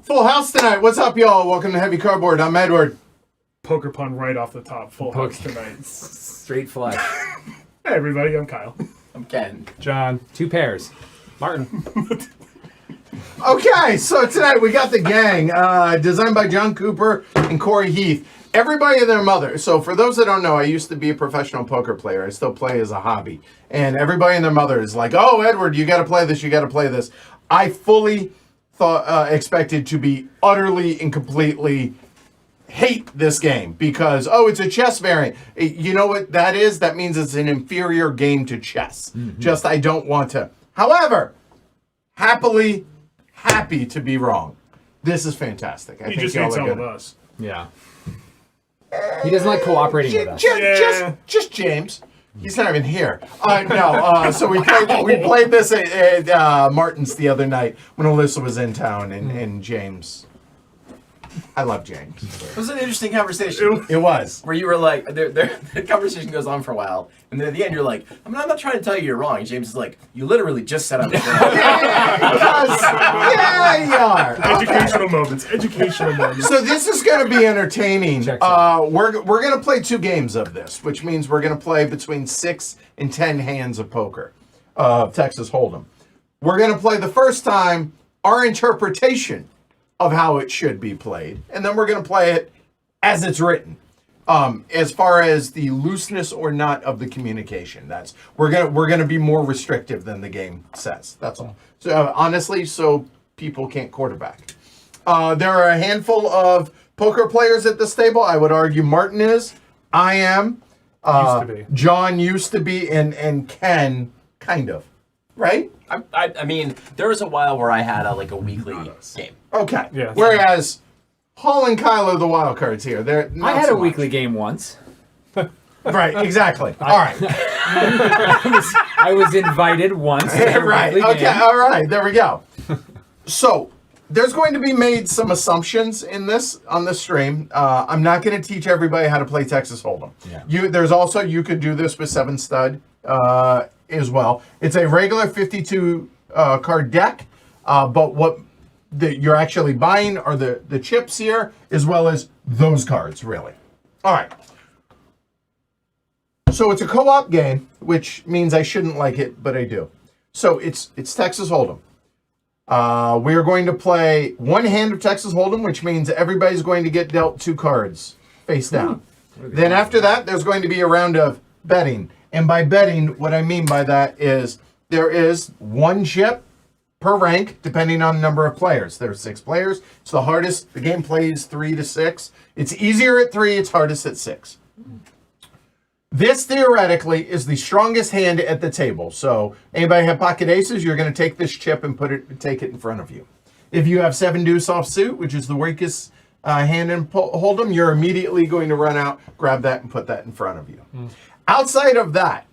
Full house tonight. What's up, y'all? Welcome to Heavy Cardboard. I'm Edward. Poker pun right off the top. Full house tonight. Straight flush. Hey, everybody. I'm Kyle. I'm Ken. John. 2 pairs. Martin. Okay, so tonight we got the gang, designed by John Cooper and Corey Heath. Everybody and their mother. So for those that don't know, I used to be a professional poker player. I still play as a hobby. And everybody and their mother is like, oh, Edward, you got to play this, you got to play this. I fully expected to be utterly and completely hate this game because, oh, it's a chess variant. You know what that is? That means it's an inferior game to chess. Mm-hmm. Just I don't want to. However, happy to be wrong. This is fantastic. He just hates all of us. Yeah. He doesn't like cooperating with us. Yeah. Just James. He's not even here. No. So we played this at Martin's the other night when Alyssa was in town, and James. I love James. It was an interesting conversation. It was. Where you were like, the conversation goes on for a while, and then at the end you're like, I'm not trying to tell you you're wrong. And James is like, you literally just said I'm wrong. Yeah, you are. Educational moments. Educational moments. So this is going to be entertaining. Checks out. We're going to play 2 games of this, which means we're going to play between 6 and 10 hands of poker, Texas Hold'em. We're going to play the first time our interpretation of how it should be played, and then we're going to play it as it's written. As far as the looseness or not of the communication, we're gonna be more restrictive than the game says. That's all. So honestly, so people can't quarterback. There are a handful of poker players at this table. I would argue Martin is. I am. Used to be. John used to be, and Ken kind of. Right? I mean, there was a while where I had a weekly game. Okay. Yeah. Whereas Paul and Kyle are the wild cards here. They're not I had so a much. weekly game once. Right, exactly. All right. I was invited once. To a Right. weekly Okay. game. All right. There we go. So there's going to be made some assumptions on this stream. I'm not going to teach everybody how to play Texas Hold'em. Yeah. There's also you could do this with 7 stud as well. It's a regular 52 card deck, but what you're actually buying are the chips here as well as those cards. Really. All right. So it's a co-op game, which means I shouldn't like it, but I do. So it's Texas Hold'em. We're going to play 1 hand of Texas Hold'em, which means everybody's going to get dealt 2 cards face down. Then after that, there's going to be a round of betting. And by betting, what I mean by that is there is 1 chip per rank, depending on the number of players. There's 6 players. It's the hardest. The game plays 3 to 6. It's easier at 3. It's hardest at 6. This theoretically is the strongest hand at the table. So anybody have pocket aces, you're going to take this chip and take it in front of you. If you have 7 deuce offsuit, which is the weakest hand in Hold'em, you're immediately going to run out, grab that, and put that in front of you. Outside of that,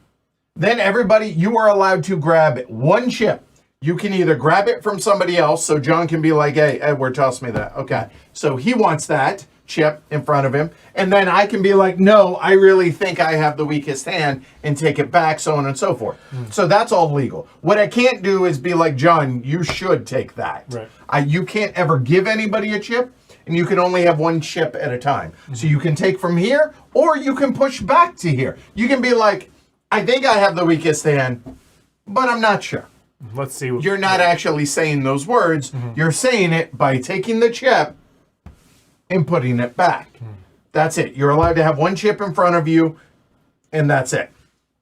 then everybody, you are allowed to grab 1 chip. You can either grab it from somebody else, so John can be like, hey, Edward, toss me that. Okay, so he wants that chip in front of him, and then I can be like, no, I really think I have the weakest hand, and take it back, so on and so forth. So that's all legal. What I can't do is be like, John, you should take that. Right. You can't ever give anybody a chip, and you can only have 1 chip at a time. So you can take from here, or you can push back to here. You can be like, I think I have the weakest hand, but I'm not sure. Let's see. You're not actually saying those words. You're saying it by taking the chip and putting it back. That's it. You're allowed to have 1 chip in front of you, and that's it.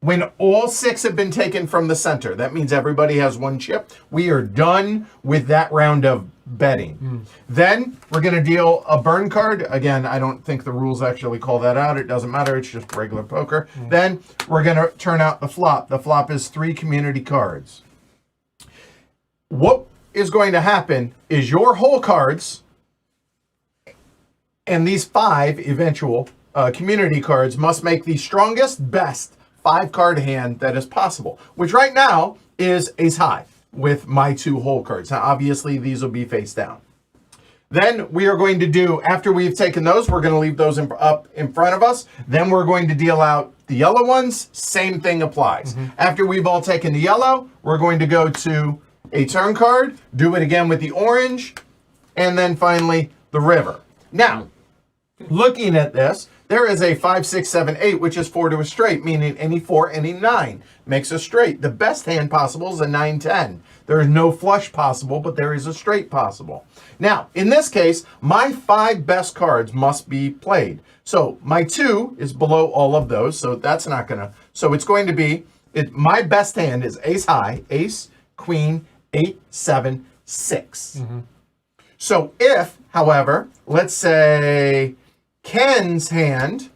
When all 6 have been taken from the center, that means everybody has 1 chip. We are done with that round of betting. Then we're going to deal a burn card. Again, I don't think the rules actually call that out. It doesn't matter. It's just regular poker. Then we're going to turn out the flop. The flop is 3 community cards. What is going to happen is your whole cards and these 5 eventual community cards must make the strongest, best 5-card hand that is possible, which right now is ace high with my 2 whole cards. Now, obviously, these will be face down. Then we are going to do, after we've taken those, we're going to leave those up in front of us. Then we're going to deal out the yellow ones. Same thing applies. After we've all taken the yellow, we're going to go to a turn card, do it again with the orange, and then finally the river. Now, looking at this, there is a 5, 6, 7, 8, which is 4 to a straight, meaning any 4, any 9 makes a straight. The best hand possible is a 9, 10. There is no flush possible, but there is a straight possible. Now, in this case, my 5 best cards must be played. So my 2 is below all of those, so that's not going to... So it's going to be... my best hand is ace high, ace, queen, 8, 7, 6. So if, however, let's say Ken's hand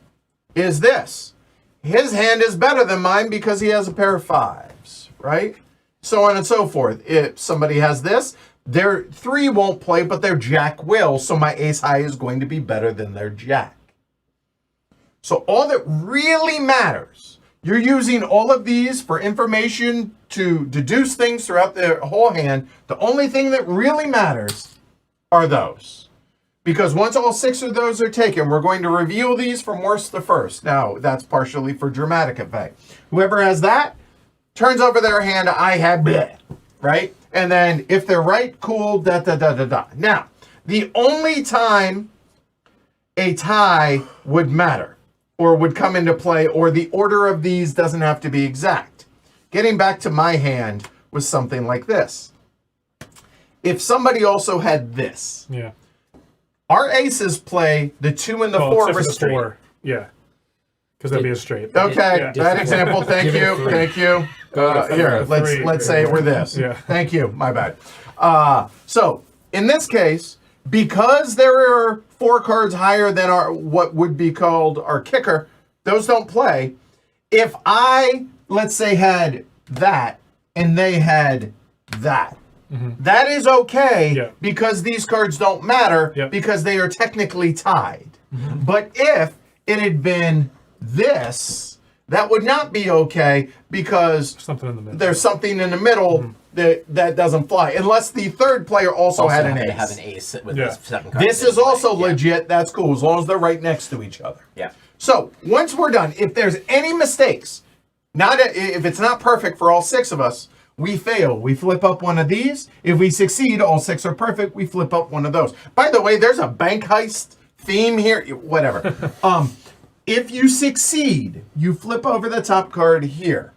is this. His hand is better than mine because he has a pair of 5s, right? So on and so forth. If somebody has this, Their 3 won't play, but their jack will, so my ace high is going to be better than their jack. So all that really matters, you're using all of these for information to deduce things throughout the whole hand. The only thing that really matters are those. Because once all 6 of those are taken, we're going to reveal these from worst to first. Now, that's partially for dramatic effect. Whoever has that turns over their hand, I have bleh, right? And then if they're right, cool, da-da-da-da-da. Now, the only time a tie would matter or would come into play, or the order of these doesn't have to be exact. Getting back to my hand was something like this. If somebody also had this, Yeah. our aces play the 2 and the 4 except for the restraint. 4. Yeah. Because that'd be a straight. Okay, Yeah. that example, thank Give it a you, 3. thank you. Here, for let's 3. say we're this. Yeah. Thank you, my bad. So, in this case, because there are 4 cards higher than our what would be called our kicker, those don't play. If I, let's say, had that, and they had that, that is okay Yeah. because these cards don't matter Yep. because they are technically tied. But if it had been this, that would not be okay because Something in the middle. there's something in the middle that doesn't fly unless the third player also had an happen to ace. have an ace with Yeah. this 7 cards. This in is play. also Yeah. legit. That's cool as long as they're right next to each other. Yeah. So once we're done, if there's any mistakes, if it's not perfect for all 6 of us, we fail. We flip up one of these. If we succeed, all 6 are perfect. We flip up one of those. By the way, there's a bank heist theme here. Whatever. If you succeed, you flip over the top card here.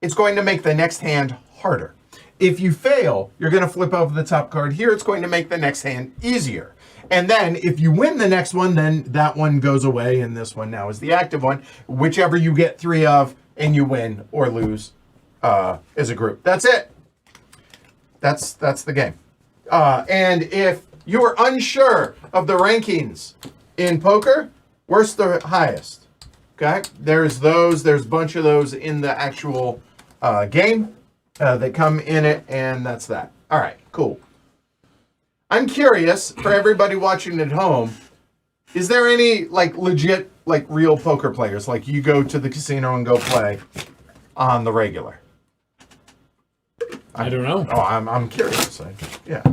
It's going to make the next hand harder. If you fail, you're going to flip over the top card here. It's going to make the next hand easier. And then if you win the next one, then that one goes away, and this one now is the active one. Whichever you get 3 of, and you win or lose as a group. That's it. That's the game. And if you are unsure of the rankings in poker, where's the highest? Okay, there's a bunch of those in the actual game that come in it, and that's that. All right, cool. I'm curious, for everybody watching at home, is there any legit real poker players, like you go to the casino and go play on the regular? I don't know. Oh, I'm curious. Yeah.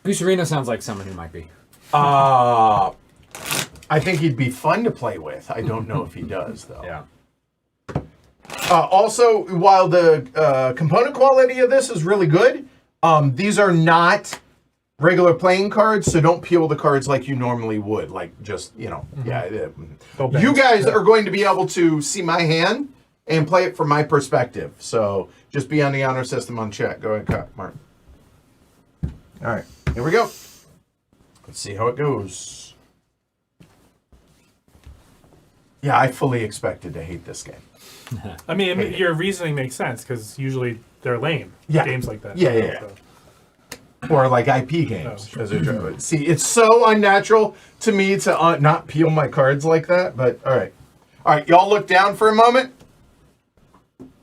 Goose Arena sounds like someone who might be. I think he'd be fun to play with. I don't know if he does, though. Yeah. Also, while the component quality of this is really good, these are not regular playing cards, so don't peel the cards like you normally would. You guys are going to be able to see my hand and play it from my perspective. So just be on the honor system on chat. Go ahead, cut, Mark. All right, here we go. Let's see how it goes. Yeah, I fully expected to hate this game. I mean, your reasoning makes sense because usually they're lame. Yeah. Games like that. Yeah. So. Or like IP games. Oh. As a joke. See, it's so unnatural to me to not peel my cards like that, but all right. All right, y'all look down for a moment.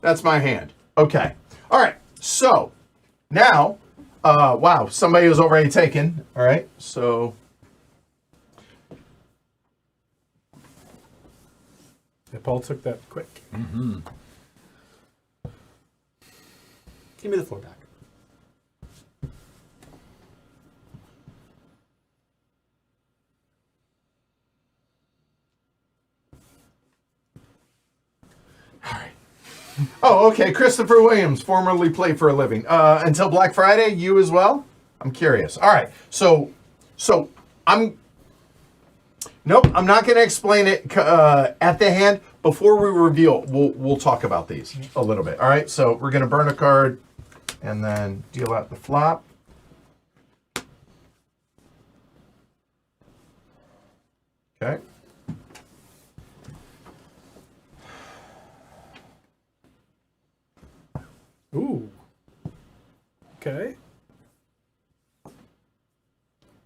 That's my hand. Okay. All right, so now, wow, somebody was already taken. All right, so. Yeah, Paul took that quick. Give me the floor back. Oh, okay. Christopher Williams, formerly played for a living. Until Black Friday, you as well? I'm curious. All right. So nope, I'm not going to explain it at the hand. Before we reveal, we'll talk about these a little bit. All right. So we're going to burn a card and then deal out the flop. Okay. Ooh. Okay.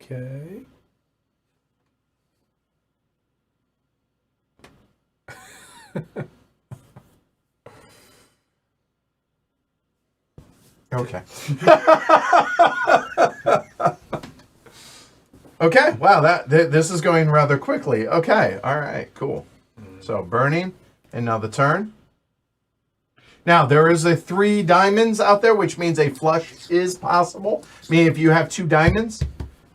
Okay. Okay. Okay, wow, this is going rather quickly. Okay, all right, cool. So burning, and now the turn. Now there is a 3 diamonds out there, which means a flush is possible. Meaning if you have 2 diamonds,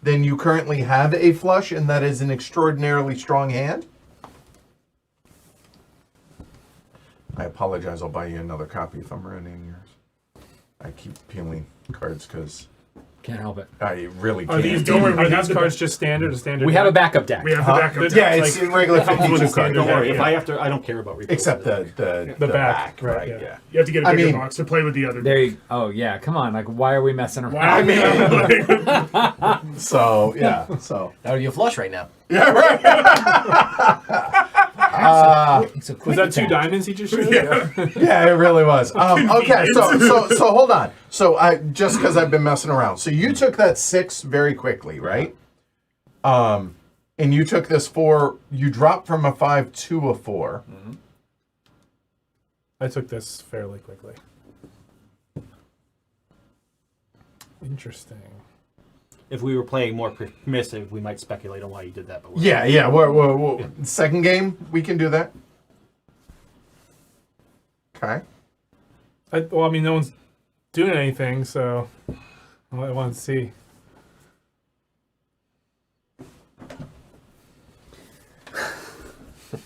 then you currently have a flush, and that is an extraordinarily strong hand. I apologize. I'll buy you another copy if I'm running yours. I keep peeling cards because Can't help it. I really Are can't. these, Don't worry, we are have these cards just standard? A standard. We have a deck? backup deck. We have the backup. Yeah, deck. it's in regular Helps with 52 the cards. standard Don't worry. deck, If yeah. I have to, I don't care about replays. Except the back, right? right, Yeah. yeah. You have to get a I bigger mean- box to play with the other. There you. Oh yeah, come on. Like, why are we messing around? Wow. I mean, so yeah, so That would be a flush right now. yeah, right. It's a Was quick that 2 attack. diamonds he just showed? Yeah, it really was. Okay, so hold on. So I just because I've been messing around. So you took that 6 very quickly, right? And you took this 4. You dropped from a 5 to a 4. I took this fairly quickly. Interesting. If we were playing more permissive, we might speculate on why you did that. But we're Yeah. We're second game, we can do that. Okay. Well, I mean, no one's doing anything, so I want to see.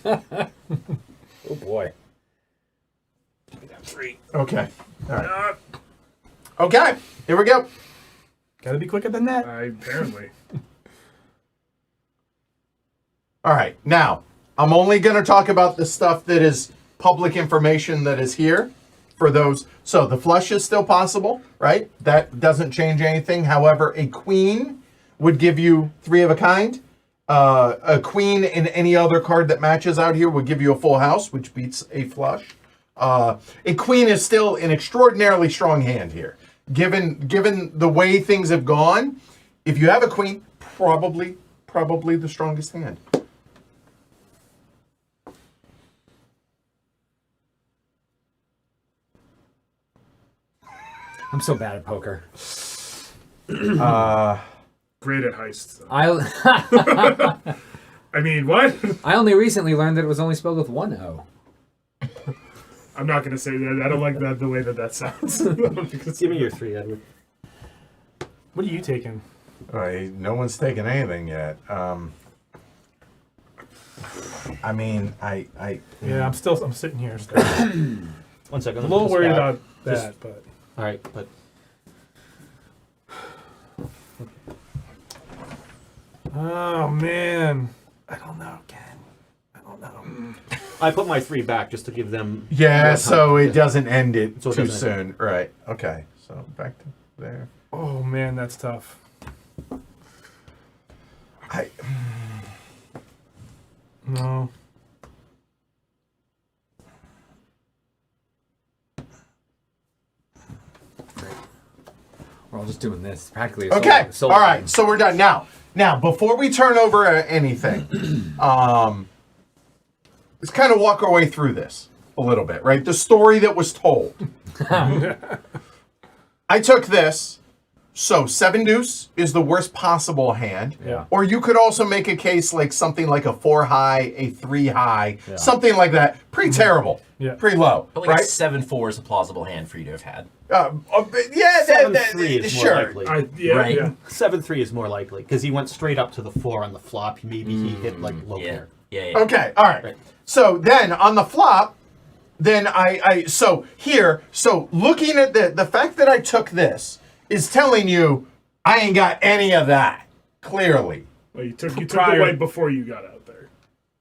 Oh boy. Okay. All right. Okay. Here we go. Gotta be quicker than that. Apparently. All right. Now, I'm only going to talk about the stuff that is public information that is here for those. So the flush is still possible, right? That doesn't change anything. However, a queen would give you 3 of a kind. A queen and any other card that matches out here would give you a full house, which beats a flush. A queen is still an extraordinarily strong hand here. Given the way things have gone, if you have a queen, probably the strongest hand. I'm so bad at poker. Great at heists. Though. I I mean, what? I only recently learned that it was only spelled with 1 O. I'm not going to say that. I don't like that the way that sounds. Give me your 3, Edward. What are you taking? No one's taken anything yet. I mean, Yeah, I'm sitting here. Still. 1 second. I'm a little worried about Just- that, but All right, but oh man, I don't know, Ken. I don't know. I put my 3 back just to give them. yeah. more time. So it doesn't end it So it too doesn't soon, right? Okay. So back to there. Oh man, that's tough. No. We're all just doing this. Practically. A Okay. solo All right. game. So we're done now. Now, before we turn over anything, let's kind of walk our way through this a little bit, right? The story that was told. I took this. So 7 deuce is the worst possible hand. Yeah. Or you could also make a case like something like a 4 high, a 3 high, something like that. Pretty terrible. Yeah. Pretty low. But like right? a 7-4 is a plausible hand for you to have had. Yeah. 7-3 is more sure. likely. Yeah, Right. yeah. 7-3 is more likely because he went straight up to the 4 on the flop. Maybe he hit like low Yeah. pair. Yeah. Okay, all right. Right. So then on the flop, then so looking at the fact that I took this is telling you I ain't got any of that, clearly. Well, you took the Prior- white before you got out there.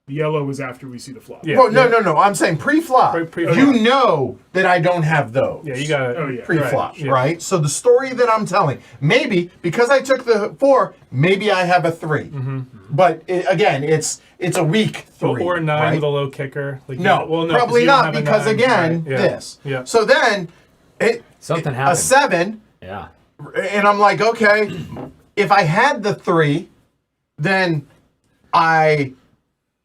The yellow was after we see the flop. Yeah. Well, no. I'm saying pre-flop. Pre-flop. You know that I don't have those. Yeah, you got it. Oh, yeah. Pre-flop, Right, yeah. right? So the story that I'm telling, maybe because I took the 4, maybe I have a 3. Mm-hmm. But again, it's a weak 3. Or 9 right? with a low kicker. Like No, well, no, 'cause probably you don't not have a because 9, again, right, yeah. this. Yeah. So then, Something a happened. 7, Yeah. and I'm like, okay, if I had the 3, then I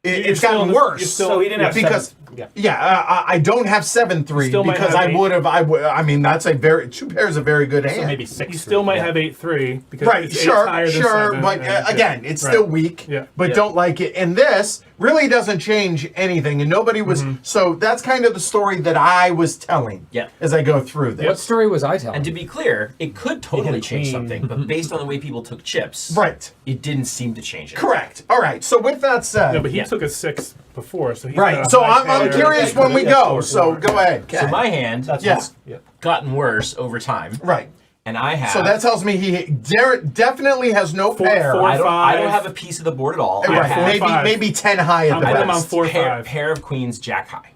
it's gotten worse. So he didn't have because seven. Yeah. I don't have 7-3 still might because have I eight. would have. I mean, that's two pairs of very good So hand. maybe 6. You still might have 8-3 because Right, it's sure, higher than sure, 7, but and- again, it's Right. still weak. Yeah. But Yeah. don't like it. And this really doesn't change anything. And nobody was. So that's kind of the story that I was telling. Yeah. As I go through this. What story was I telling? And to be clear, it could totally a change queen. something, but based on the way people took chips, Right. it didn't seem to change it. Correct. All right. So with that said. No, but he Yeah. took a 6 before, so he's Right. got a So high I'm pair. curious when we go. So go ahead. So my hand That's Yeah. has gotten worse over time, Right. and I have. So that tells me he definitely has no pair. four- I don't five. have a piece of the board at all. I Right. have Maybe 4-5. maybe 10 high at the I put him on best. 4-5. pair of queens, jack high.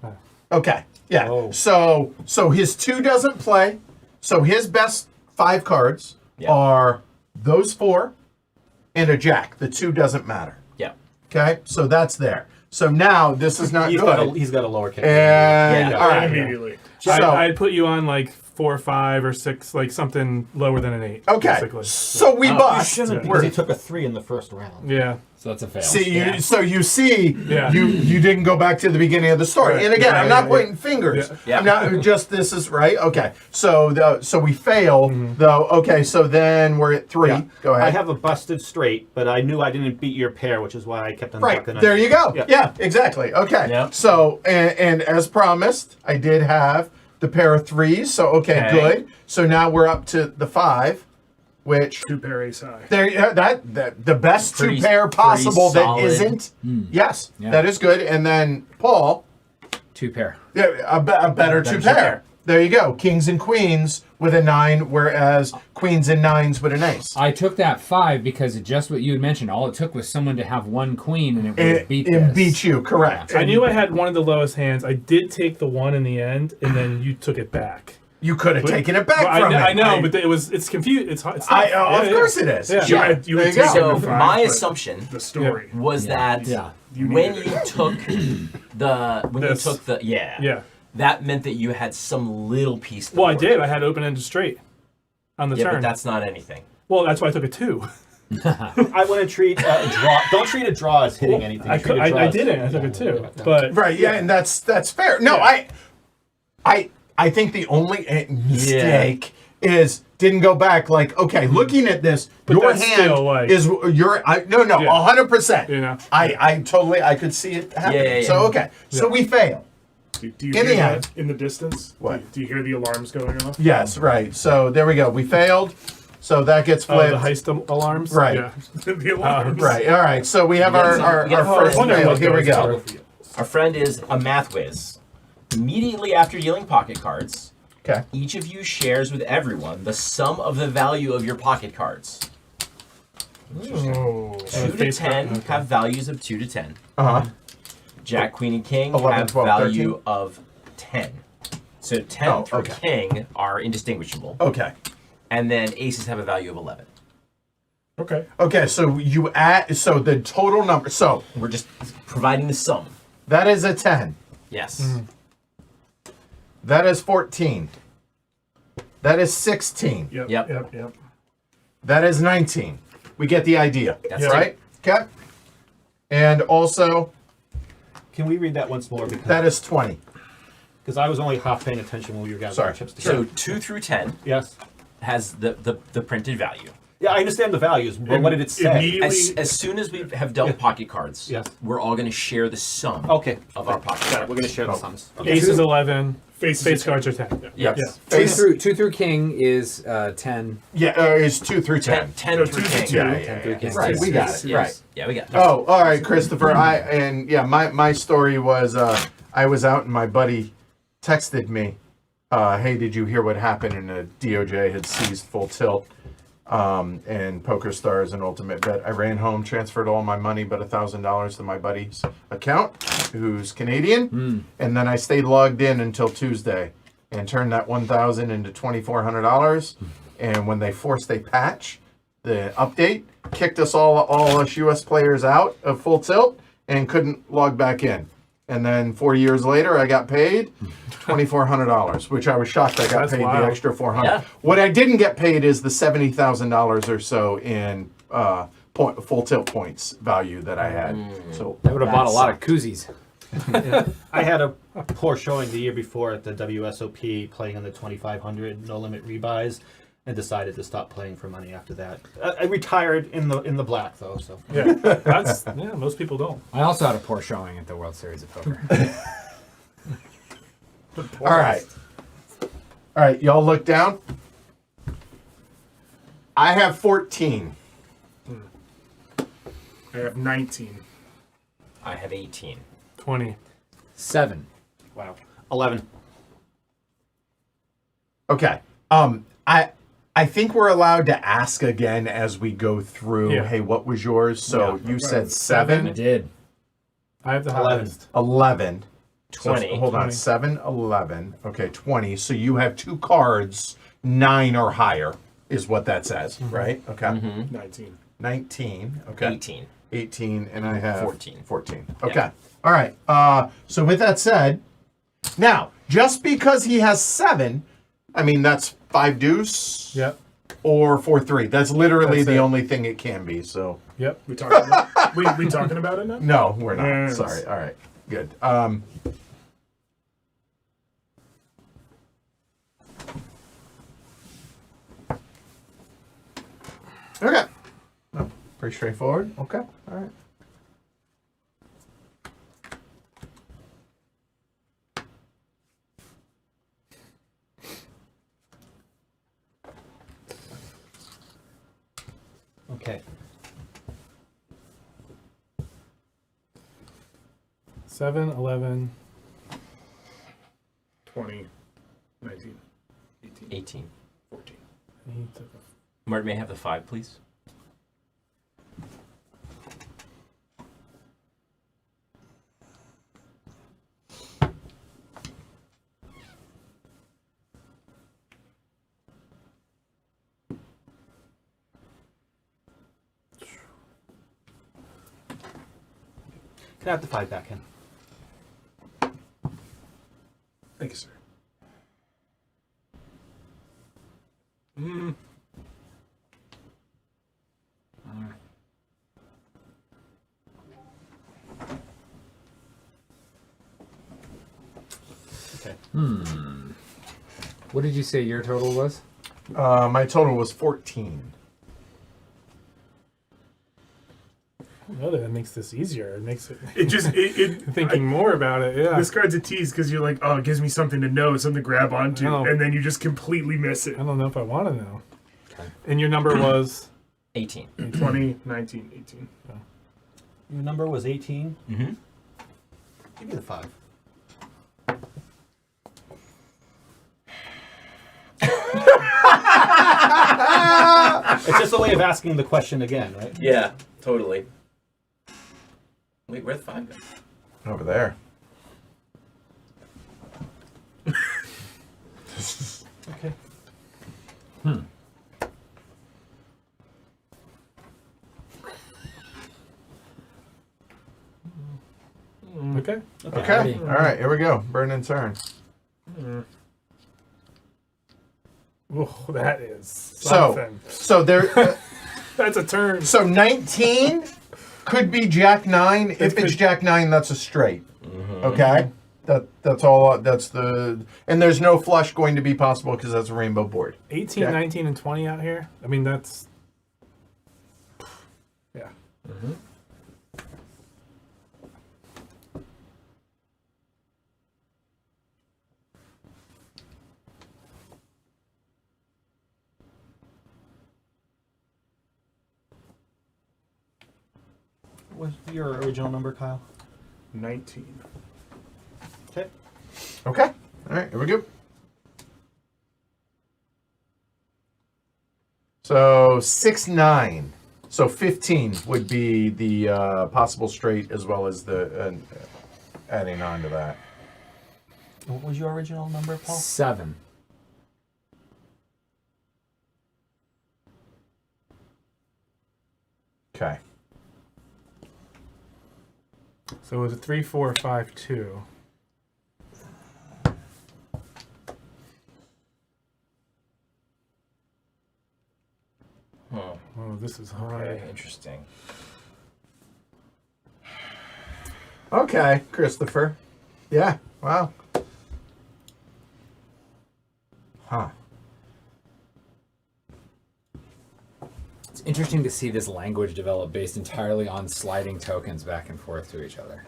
Okay. Yeah. Oh. So his 2 doesn't play. So his best 5 cards Yeah. are those 4 and a jack. The 2 doesn't matter. Yeah. Okay. So that's there. So now this is not He's good. he's got a lower kick. And Yeah. all right. Immediately. So I'd put you on like 4, 5, or 6, like something lower than an 8. okay. Basically. So we You bust. shouldn't because he took a 3 in the first round. Yeah. So that's a fail. See, Yeah. so you see, Yeah. you didn't go back to the beginning of the story. Right. And again, Yeah, I'm not yeah, pointing fingers. Yeah. I'm not just this is right. Okay, so we fail though. Okay, so then we're at 3. Yeah. Go ahead. I have a busted straight, but I knew I didn't beat your pair, which is why I kept on right ducking there. under. You go. Yeah. Yeah, exactly. Okay. Yeah. So and as promised, I did have the pair of 3s. So okay, Okay. good. So now we're up to the 5, which. 2 pair ace high. There, that the best Pretty- 2 pair possible pretty that solid. isn't. Yes, Yeah. that is good. And then Paul, 2 pair. yeah, a better 2 pair. There you go. Kings and queens with a 9, whereas queens and 9s with an ace. I took that 5 because of just what you had mentioned. All it took was someone to have 1 queen and it would have beat It this. beat you, correct. I knew I had one of the lowest hands. I did take the 1 in the end, and then you took it back. You could have taken it back Well, from I him. know, but it's confused. It's tough. Of Yeah, course yeah. it is. Yeah. You Yeah. had There you taken go. So the 5, my but assumption the story. was that Yeah. You when needed you it. took This. yeah, that meant that you had some little piece. of the Well, I board. did. I had open-ended straight on the Yeah, turn. but that's not anything. Well, that's why I took a 2. I wouldn't treat a draw. Don't treat a draw as hitting anything. I Treat a draw I as- didn't. I took a 2. But Right, yeah, and that's fair. No, Yeah. I think the only mistake is didn't go back. Like, okay, looking at this, your that's hand still, like- is your. No, Yeah. 100%. You know. I totally, I could see it happening. Yeah, yeah, So yeah. okay, so we fail. Do you In hear the that end. in the distance? What? Do you hear the alarms going off? Yes, right. So there we go. We failed. So that gets the flipped. heist alarms. Right. Yeah. The alarms. Right. All right. So we have We got our, some- our, we got our some- first wondering fail. what Here we goes go. to. Our friend is a math whiz. Immediately after dealing pocket cards, Okay. each of you shares with everyone the sum of the value of your pocket cards. Oh. 2 to face 10 card, okay. have values of 2 to 10. Uh huh. Jack, Queen, and King 11, have 12, value 13? of 10. So 10 Oh, through okay. King are indistinguishable. Okay. And then aces have a value of 11. Okay. Okay. So you add. So the total number. So We're just providing the sum. that is a 10. Yes. That is 14. That is 16. Yep. Yep. Yep. Yep. That is 19. We get the idea. That's right. Okay. And also Can we read that once more? Because that is 20. I was only half paying attention when we were gathering Sorry. chips So together. 2 through 10 yes. has the printed value. Yeah, I understand the values, but what did it say? Immediately. As soon as we have dealt pocket cards, Yes. we're all going to share the sum Okay. of our pocket Got it. cards. We're going to share the sums. Okay. Ace is 11. Faces Face are cards are 10. Yes. Yeah. Face- 2 through king is 10. Yeah. Is 2 through 10. 10 No, through 2 King. to 2. Yeah. Through king. Right. We got it. Yes. Right. Yeah, we got it. Oh, all right, Christopher. My story was I was out and my buddy texted me, hey, did you hear what happened? And the DOJ had seized Full Tilt and Poker Stars and Ultimate Bet. I ran home, transferred all my money but $1,000 to my buddy's account, who's Canadian, and then I stayed logged in until Tuesday and turned that $1,000 into $2,400. And when they forced a patch, the update kicked us all us US players out of Full Tilt and couldn't log back in. And then 4 years later, I got paid $2,400, which I was shocked I got That's paid wild. the extra $400. Yeah. What I didn't get paid is the $70,000 or so in full tilt points value that I had. So I would have bought a lot of sucked. koozies. I had a poor showing the year before at the WSOP playing on the 2500 no limit rebuys, and decided to stop playing for money after that. I retired in the black though, so. Yeah, that's most people don't. I also had a poor showing at the World Series of Poker. All right, y'all look down. I have 14. I have 19. I have 18. 20. 7. Wow. 11. Okay. I think we're allowed to ask again as we go through. Yeah. Hey, what was yours? So you said I 7, did. I have the 11. highest. 11. So 20. hold on, 20. 7, 11. Okay, 20. So you have 2 cards, 9 or higher is what that says, right? Okay. 19. 19. Okay. 18. 18, and I have 14. 14. Okay. All right. So with that said, now, just because he has 7, I mean, that's 5 deuce Yep. or 4-3. That's literally That's the it. only thing it can be. So, Yep. We talking about, we talking about it now? no, we're not. Yes. Sorry. All right. Good. Okay. Oh, pretty straightforward. Okay. All right. Okay. 7, 11. 20, 19, 18, 18. 14. He took a- Martin, may I have the 5, please? Can I have the 5 back in? Thank you, sir. Okay. What did you say your total was? My total was 14. No, that makes this easier. It makes it It just, thinking more about it. Yeah. this card's a tease because you're like, oh, it gives me something to know, something to grab onto, I know. and then you just completely miss it. I don't know if I want to know. And your number was 18. 20, 19, 18. Your number was 18. Mm-hmm. Give me the 5. It's just a way of asking the question again, right? Yeah, totally. Wait, where'd the 5 go? Over there. Okay. okay. Okay. All right. Here we go. Burn and turn. Oh, that is So, something. so there. That's a turn. So 19 could be Jack 9. If it's could- Jack 9, that's a straight. Okay. That's all. That's the. And there's no flush going to be possible because that's a rainbow board. 18, Okay. 19, and 20 out here. I mean, that's. Yeah. What's your original number, Kyle? 19. Okay. Okay. All right. Here we go. So 6, 9. So 15 would be the possible straight as well as the adding on to that. What was your original number, Paul? 7. Okay. So it was a 3, 4, 5, 2. Huh. Oh, this This is hard. Okay, interesting. Okay, Christopher. Yeah. Wow. Huh. It's interesting to see this language develop based entirely on sliding tokens back and forth to each other.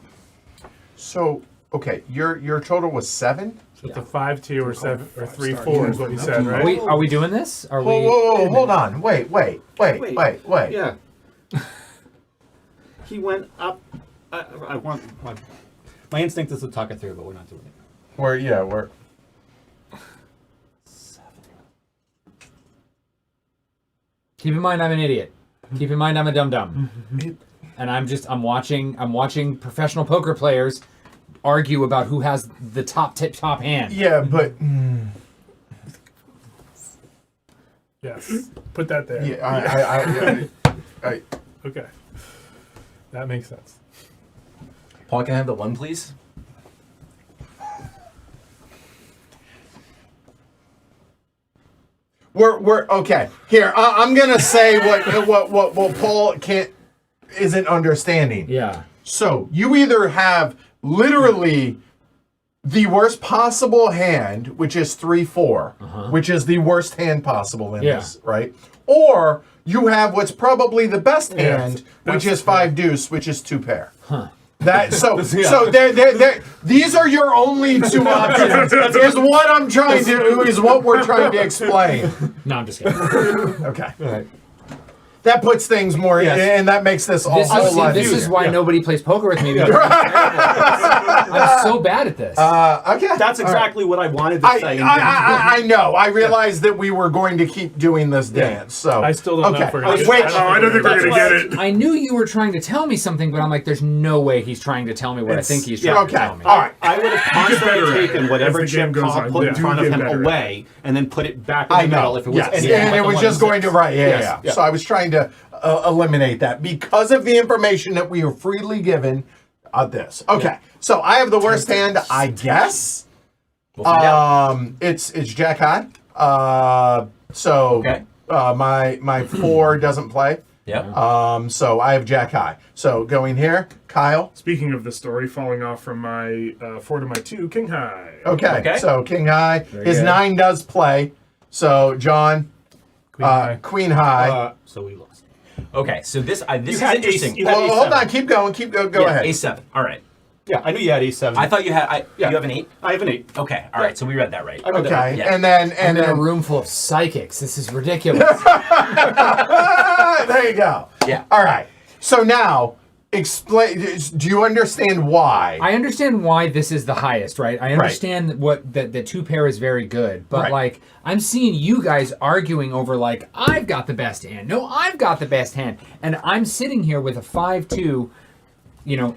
So, okay, your total was 7? So it's a 5-2 or 7 or 3-4 is what you said, right? Are we doing this? Are Whoa, we? whoa, hold on. Wait. Yeah. He went up. I want my instinct is to talk it through, but we're not doing it. We're. Keep in mind, I'm an idiot. Keep in mind, I'm a dum-dum. And I'm watching professional poker players argue about who has the top hand. Yeah, but. Yes. Put that there. Yeah, I Okay. That makes sense. Paul, can I have the 1, please? We're okay. Here, I'm gonna say what Paul isn't understanding. Yeah. So you either have literally the worst possible hand, which is 3-4, which is the worst hand possible in this, right? Or you have what's probably the best hand, which is 5 deuce, which is 2 pair. Huh. That so these are your only 2 options. Is what I'm trying to is what we're trying to explain. No, I'm just kidding. Okay. All right. That puts things more, and that makes this all whole lot This easier. is why nobody plays poker with me. Because I'm so bad at this. Okay. That's exactly what I wanted to say. I know. I realized that we were going to keep doing this dance. So I still don't know if we're going to Wait. get it. I don't think we're gonna get it. I knew you were trying to tell me something, but I'm like, there's no way he's trying to tell me what I think he's trying to tell me. All right. I would have constantly better at taken it whatever as the game chip goes Paul on. put in Yeah. front Do of get him better at away and then put it back in I the middle know. if it was Yes. anything And but it the was one just and going to six. right. Yeah. Yes, yeah. So I was trying to eliminate that because of the information that we are freely given of this. Okay. So I have the worst hand, I guess. We'll find out. It's Jack High. Okay. My 4 doesn't play. Yep. So I have Jack High. So going here, Kyle. Speaking of the story, falling off from my 4 to my 2, King High. Okay. So King High. His good. 9 does play. So John, Queen High. So we lost. Okay, so this is had interesting. ace- you had Well, ace hold seven. on. Keep going. Go ahead. A7. All right. Yeah, I knew you had ace 7. I thought you had. Yeah. You have an 8. I have an 8. Okay. All right. So we read that right. I read that. Okay. Yeah. And then I'm in a room full of psychics. This is ridiculous. there you go. Yeah. All right. So now explain. Do you understand why? I understand why this is the highest, right? I understand what the 2 pair is very good, but Right. like I'm seeing you guys arguing over like I've got the best hand. No, I've got the best hand, and I'm sitting here with a 5-2,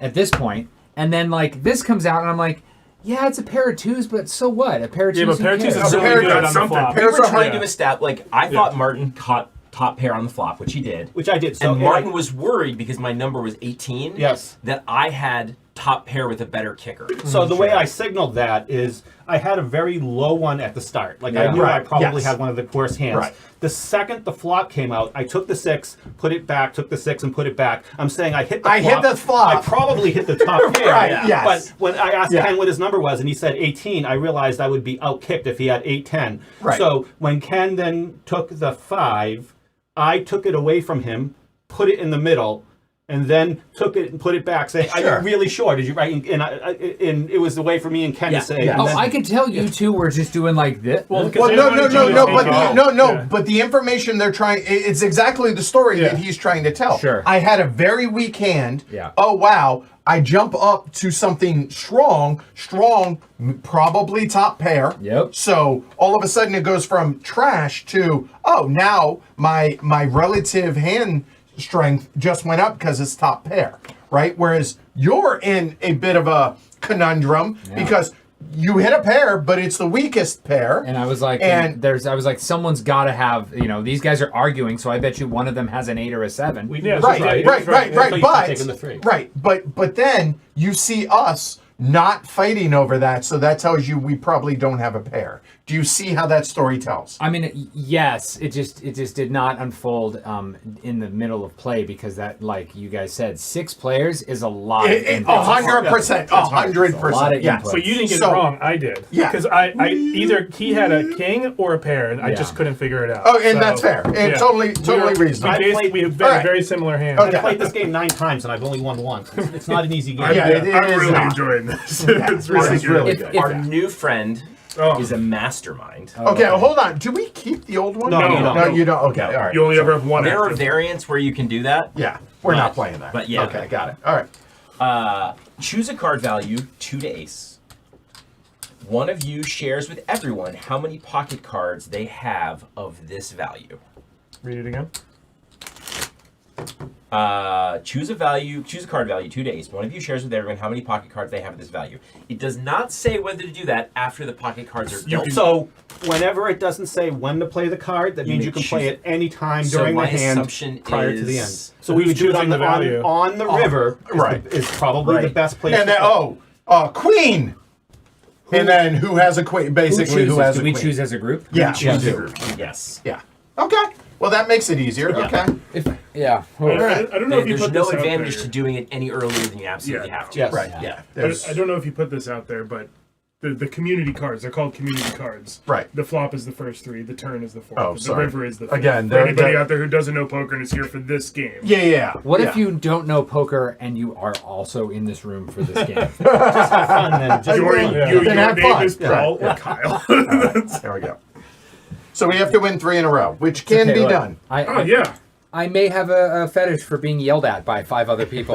at this point, and then like this comes out, and I'm like, yeah, it's a pair of 2s, but so what? A pair of 2s. Yeah, but who pair of 2s cares? is pair really of good two- on the flop. We Pairs were are trying hard. to establish. I thought Martin caught top pair on the flop, which he did. Which I did. So And Martin was worried because my number was 18. Yes. That I had top pair with a better kicker. So the way I signaled that is I had a very low one at the start. Like I Yeah. knew I Right. probably Yes. had one of the worst hands. Right. The second the flop came out, I took the 6, put it back, took the 6 and put it back. I'm saying I hit the flop. I probably hit the top pair. Right, yes. But when I asked Yeah. Ken what his number was and he said 18, I realized I would be outkicked if he had 8-10. Right. So when Ken then took the 5, I took it away from him, put it in the middle, and then took it and put it back, saying, "Are Sure. you really sure? Did you write?" And it was the way for me and Ken Yeah. to say. Yeah. and Oh, then- I could tell you two were just doing like this. Well, Well, no, Yeah. but the information they're trying, it's exactly the story that he's trying to tell. Sure. I had a very weak hand. Yeah. Oh, wow. I jump up to something strong, probably top pair. Yep. So all of a sudden it goes from trash to, oh, now my relative hand strength just went up because it's top pair, right? Whereas you're in a bit of a conundrum because you hit a pair, but it's the weakest pair. And I was like, someone's got to have, these guys are arguing, so I bet you one of them has an 8 or a 7. We Yeah, did. right, right, right, right, That's why right. you But taking the 3. right, but then you see us not fighting over that, so that tells you we probably don't have a pair. Do you see how that story tells? I mean, yes, it just did not unfold in the middle of play because that, like you guys said, 6 players is a lot. 100%, 100%. Yeah. So you didn't get So- it wrong. I did. Yeah. Because I either he had a king or a pair, and I Yeah. just couldn't figure it out. Oh, and So, that's fair. And yeah. totally We reasonable. we have All right. very similar hands. Okay. I played this game 9 times and I've only won once. It's not an easy game. Yeah, it I'm is really not. enjoying this. It's really It's good. really If- good. if- Our new friend Oh. is a mastermind. Okay, hold on. Do we keep the old one? No, you don't. No, you don't. Okay, all right. You only ever have one. There are active. variants where you can do that. Yeah, we're But- not playing that. but yeah. Okay, got it. All right. Choose a card value 2 to ace. One of you shares with everyone how many pocket cards they have of this value. Read it again. Choose a card value 2 to ace. One of you shares with everyone how many pocket cards they have of this value. It does not say whether to do that after the pocket cards are dealt. So whenever it doesn't say when to play the card, that You means may you can choose play it. it any time So during the my hand assumption prior to the end. is- So we Who's would do it choosing on the value? on the river. right. Is probably the Right. best place. And to then play. queen. And then who has a queen? Basically, who has Do a we queen? choose as a group? Yeah, Choose we a do. group. Yes. Yeah. Okay. Well, that makes it easier. Okay. Yeah. I don't know if you There's put no this out advantage there. to doing it any earlier than you absolutely Yeah. have to. Yes. Right. Yeah. Yeah. I don't know if you put this out there, but the community cards, they're called community cards. Right. The flop is the first 3, the turn is the 4th, Oh, the sorry. river is the 5th. Again, for anybody they're- out there who doesn't know poker and is here for this game. Yeah. What yeah. if you don't know poker and you are also in this room for this game? Fun then. Just Your, fun. your Then have name fun. is Paul Yeah. or Kyle. There we go. So we have to win 3 in a row, which can Okay, be look, done. Oh, yeah. I may have a fetish for being yelled at by 5 other people.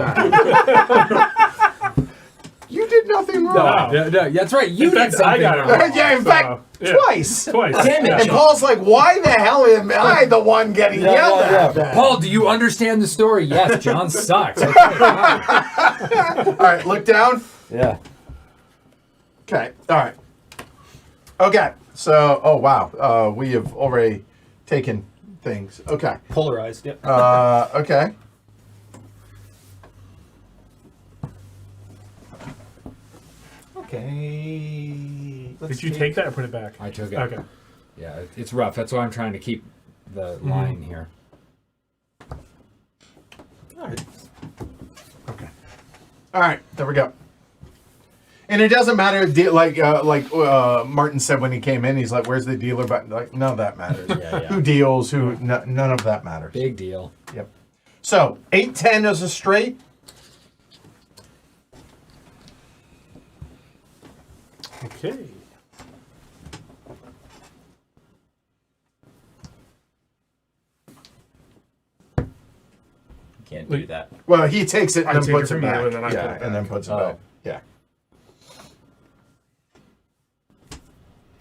You did nothing wrong. No, that's right. You In did fact, something I got it wrong. wrong. Yeah, in fact, yeah. twice. Twice. Damn it, Yeah. And Paul's like, why the hell am I the one getting yelled at? then? Paul, do you understand the story? Yes, John sucks. Okay, fine. All right, look down. Yeah. Okay. All right. Okay. So, oh wow, we have already taken things. Okay. Polarized. Yep. Okay. Okay. Did you take that or put it back? I took it. Okay. Yeah, it's rough. That's why I'm trying to keep the line here. All right. Okay. All right. There we go. And it doesn't matter, like Martin said when he came in. He's like, "Where's the dealer button?" Like, none of that matters. Yeah. Who deals? Who? None of that matters. Big deal. Yep. So 8-10 is a straight. Okay. Can't do that. Well, he takes it and I then take puts it it from you, back. and then I Yeah, put it and then back. puts it Oh. back.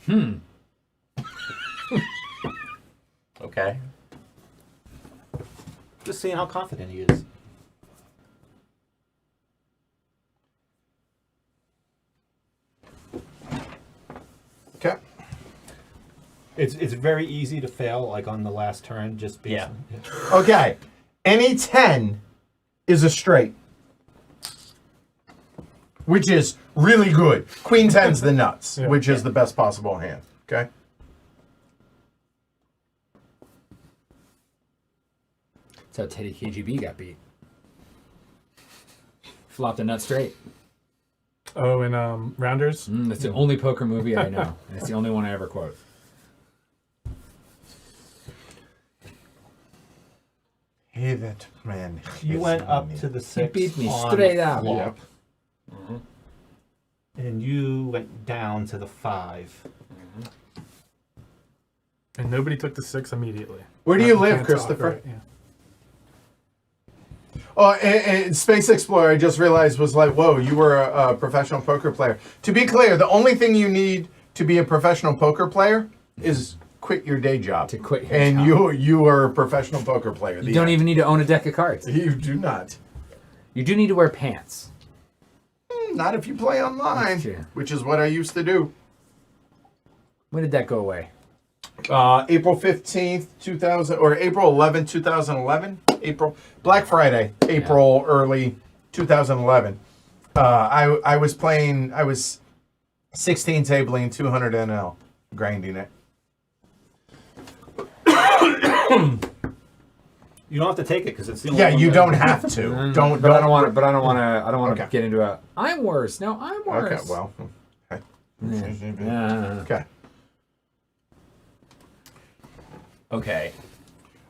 Yeah. Okay. Just seeing how confident he is. Okay. It's very easy to fail, like on the last turn, just based Yeah. on- Okay. Any 10 is a straight, which is really good. Queen 10's the nuts, Yeah. which is the best possible hand. Okay. That's how Teddy KGB got beat. Flopped a nut straight. Oh, and Rounders? That's the only poker movie I know. And it's the only one I ever quote. Hey, that man. You is went up money. to the He 6. beat me on straight up. flop, Yep. and you went down to the 5. And nobody took the 6 immediately. Where do you I live, can't talk, Christopher? right, yeah. Oh, and Space Explorer, I just realized, was like, whoa, you were a professional poker player. To be clear, the only thing you need to be a professional poker player is quit your day job. To quit your and job. you are a professional poker player. You don't even need to own a deck of cards. You do not. You do need to wear pants. Not if you play online, That's true. which is what I used to do. When did that go away? April 15th, 2000, or April 11th, 2011. Black Friday, April early 2011. I was 16 tabling 200 NL, grinding it. You don't have to take it because it's the only Yeah, one you that- don't have to. Don't. But I don't want to. But I don't want to. I don't want to Okay. get into a. I'm worse. No, I'm worse. Okay. Well. Okay. Yeah. Okay. Okay.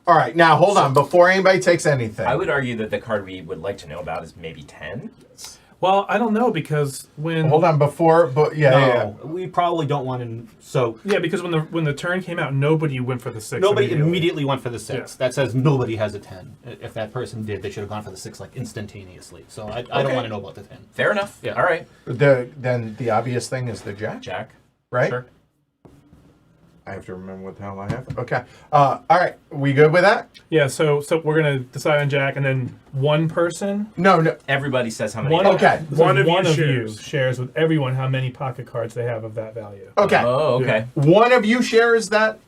All right. Now hold on. Before anybody takes anything. I would argue that the card we would like to know about is maybe 10. Well, I don't know because when Hold on. Before. But yeah. No, Yeah. we probably don't want to. So yeah, because when the turn came out, nobody went for the 6. nobody immediately went for the 6. Yeah. That says nobody has a 10. If that person did, they should have gone for the 6 like instantaneously. So I don't Okay. want to know about the 10. Fair enough. Yeah. All right. Then the obvious thing is the jack. Jack. Right. Sure. I have to remember what the hell I have. Okay. All right. We good with that? Yeah, so we're gonna decide on Jack, and then one person, No. Everybody says how many. one they Okay. have. one One of of you you shares with everyone how many pocket cards they have of that value. Okay. Oh, okay. One of you shares that.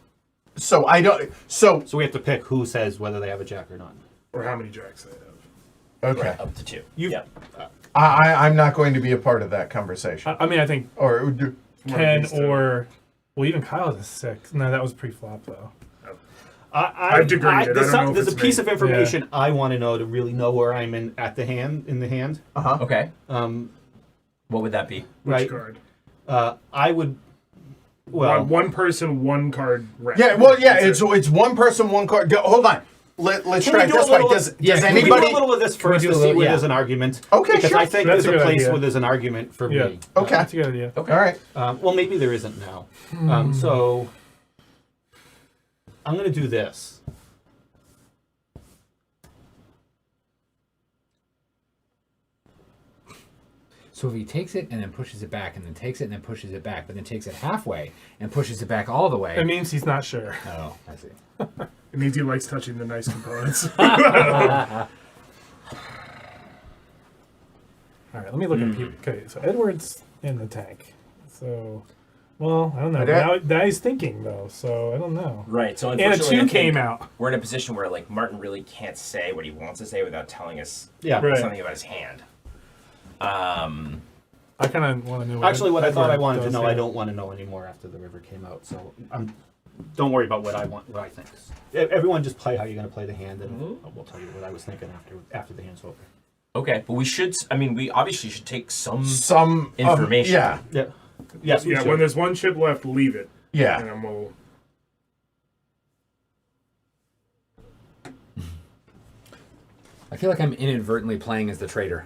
So I don't. So So we have to pick who says whether they have a jack or not. or how many jacks they have. okay. Right, up to 2. You- Yep. I'm not going to be a part of that conversation. I mean, I think Or Ken these two. or well, even Kyle has a 6. No, that was pre-flop though. I've degraded. I don't know if There's it's a piece me. of information I want to know to really know where I'm in at the hand. In the hand, Okay. um, What would that be? Which right? card? I would. Well, One person, one card. Rep. yeah. Well, yeah. That's It's one person, one card. Hold on. Let's Can try we it do a this way. little- Does Can we anybody? do a little of this first do to a see little- where yeah. there's an argument? Okay, Because sure. I think That's there's a a good place idea. where there's an argument for Yeah. me. Okay. That's a good idea. Okay. All right. Well, maybe there isn't now. So I'm going to do this. So if he takes it and then pushes it back, and then takes it and then pushes it back, but then takes it halfway and pushes it back all the way. It means he's not sure. Oh, I see. It means he likes touching the nice components. All right, let me look at people. Okay, so Edward's in the tank. So, well, I don't know. Now he's thinking though, so I don't know. Right. So And a unfortunately, 2 I think came out. we're in a position where like Martin really can't say what he wants to say without telling us Yeah. Right. something about his hand. I kind of want to know. Actually, what I thought I Edward wanted to does know, here. I don't want to know anymore after the river came out. So don't worry about what I want, what I think. Everyone just play how you're going to play the hand, and we'll tell you what I was thinking after the hand's over. Okay, but we should. I mean, we obviously should take some. Some Information. Yeah. Yeah. Yes. We yeah, should. when there's one chip left, leave it. Yeah. And then we'll. I feel like I'm inadvertently playing as the traitor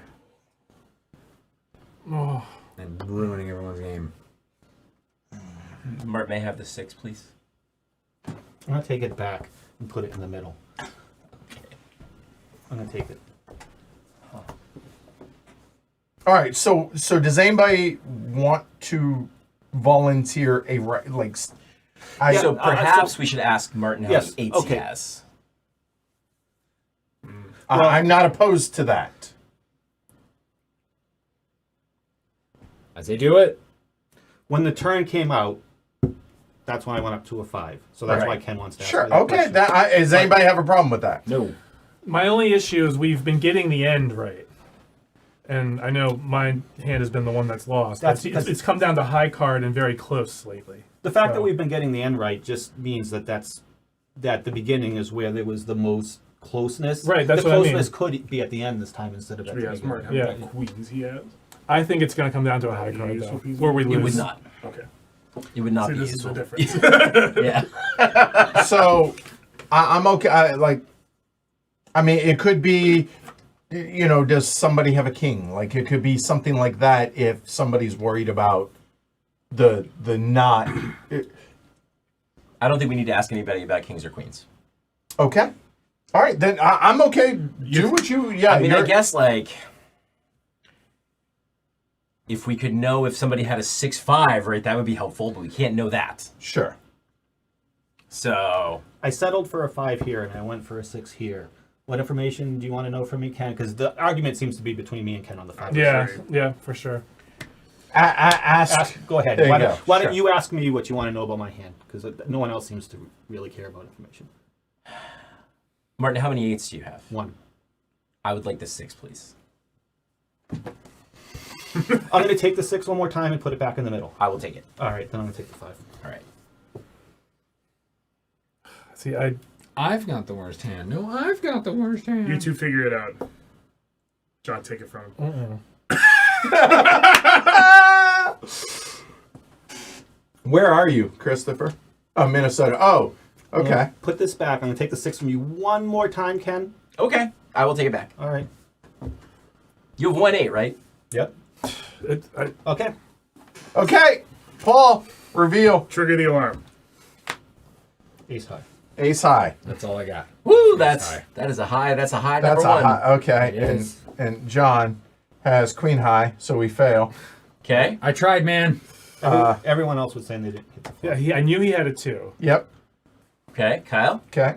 Oh, and ruining everyone's game. Mart may have the 6, please. I'm going to take it back and put it in the middle. I'm going to take it. All right. So does anybody want to volunteer a like? Yeah, So perhaps so- we should ask Martin how Yes, many 8s okay. he has. I'm not opposed to that. I say do it. When the turn came out, that's when I went up to a 5. So that's Right. why Ken wants to ask Sure. me that Okay. question. Does anybody have a problem with that? No. my only issue is we've been getting the end right, and I know my hand has been the one that's lost. It's come down to high card and very close lately. The fact that So- we've been getting the end right just means that the beginning is where there was the most closeness. Right, that's the what I mean. closeness could be at the end this time instead of at Should we the ask beginning. Mark how Yeah. many queens he has? I think it's going to come down to a high He card used though, what he's- where we It lose. would not. Okay. It would not See, be this is the useful. difference. Yeah. So I'm okay. I mean, it could be, does somebody have a king? Like it could be something like that if somebody's worried about the not. I don't think we need to ask anybody about kings or queens. Okay. All right, then I'm okay. Do what you. Yeah. I mean, I you're- guess like if we could know if somebody had a 6-5, right, that would be helpful, but we can't know that. Sure. So I settled for a 5 here and I went for a 6 here. What information do you want to know from me, Ken? Because the argument seems to be between me and Ken on the 5. Yeah, yeah, for sure. Ask. Go ahead. There you Why go. don't Sure. you ask me what you want to know about my hand? Because no one else seems to really care about information. Martin, how many 8s do you have? 1. I would like the 6, please. I'm going to take the 6 one more time and put it back in the middle. I will take it. All right, then I'm going to take the 5. All right. See, I've got the worst hand. No, I've got the worst hand. You two figure it out. John, take it from him. Where are you, Christopher? Oh, Minnesota. Oh, okay. Put this back. I'm going to take the 6 from you one more time, Ken. Okay. I will take it back. All right. You have 1-8, right? Yep. Okay. Okay, Paul, reveal. Trigger the alarm. Ace high. Ace high. That's all I got. Woo! high. That is a high. That's a high That's number a 1. high. Okay, It is. and John has queen high, so we fail. Okay. I tried, man. Everyone else was saying they didn't hit the 5. I knew he had a 2. Yep. Okay. Kyle. Okay.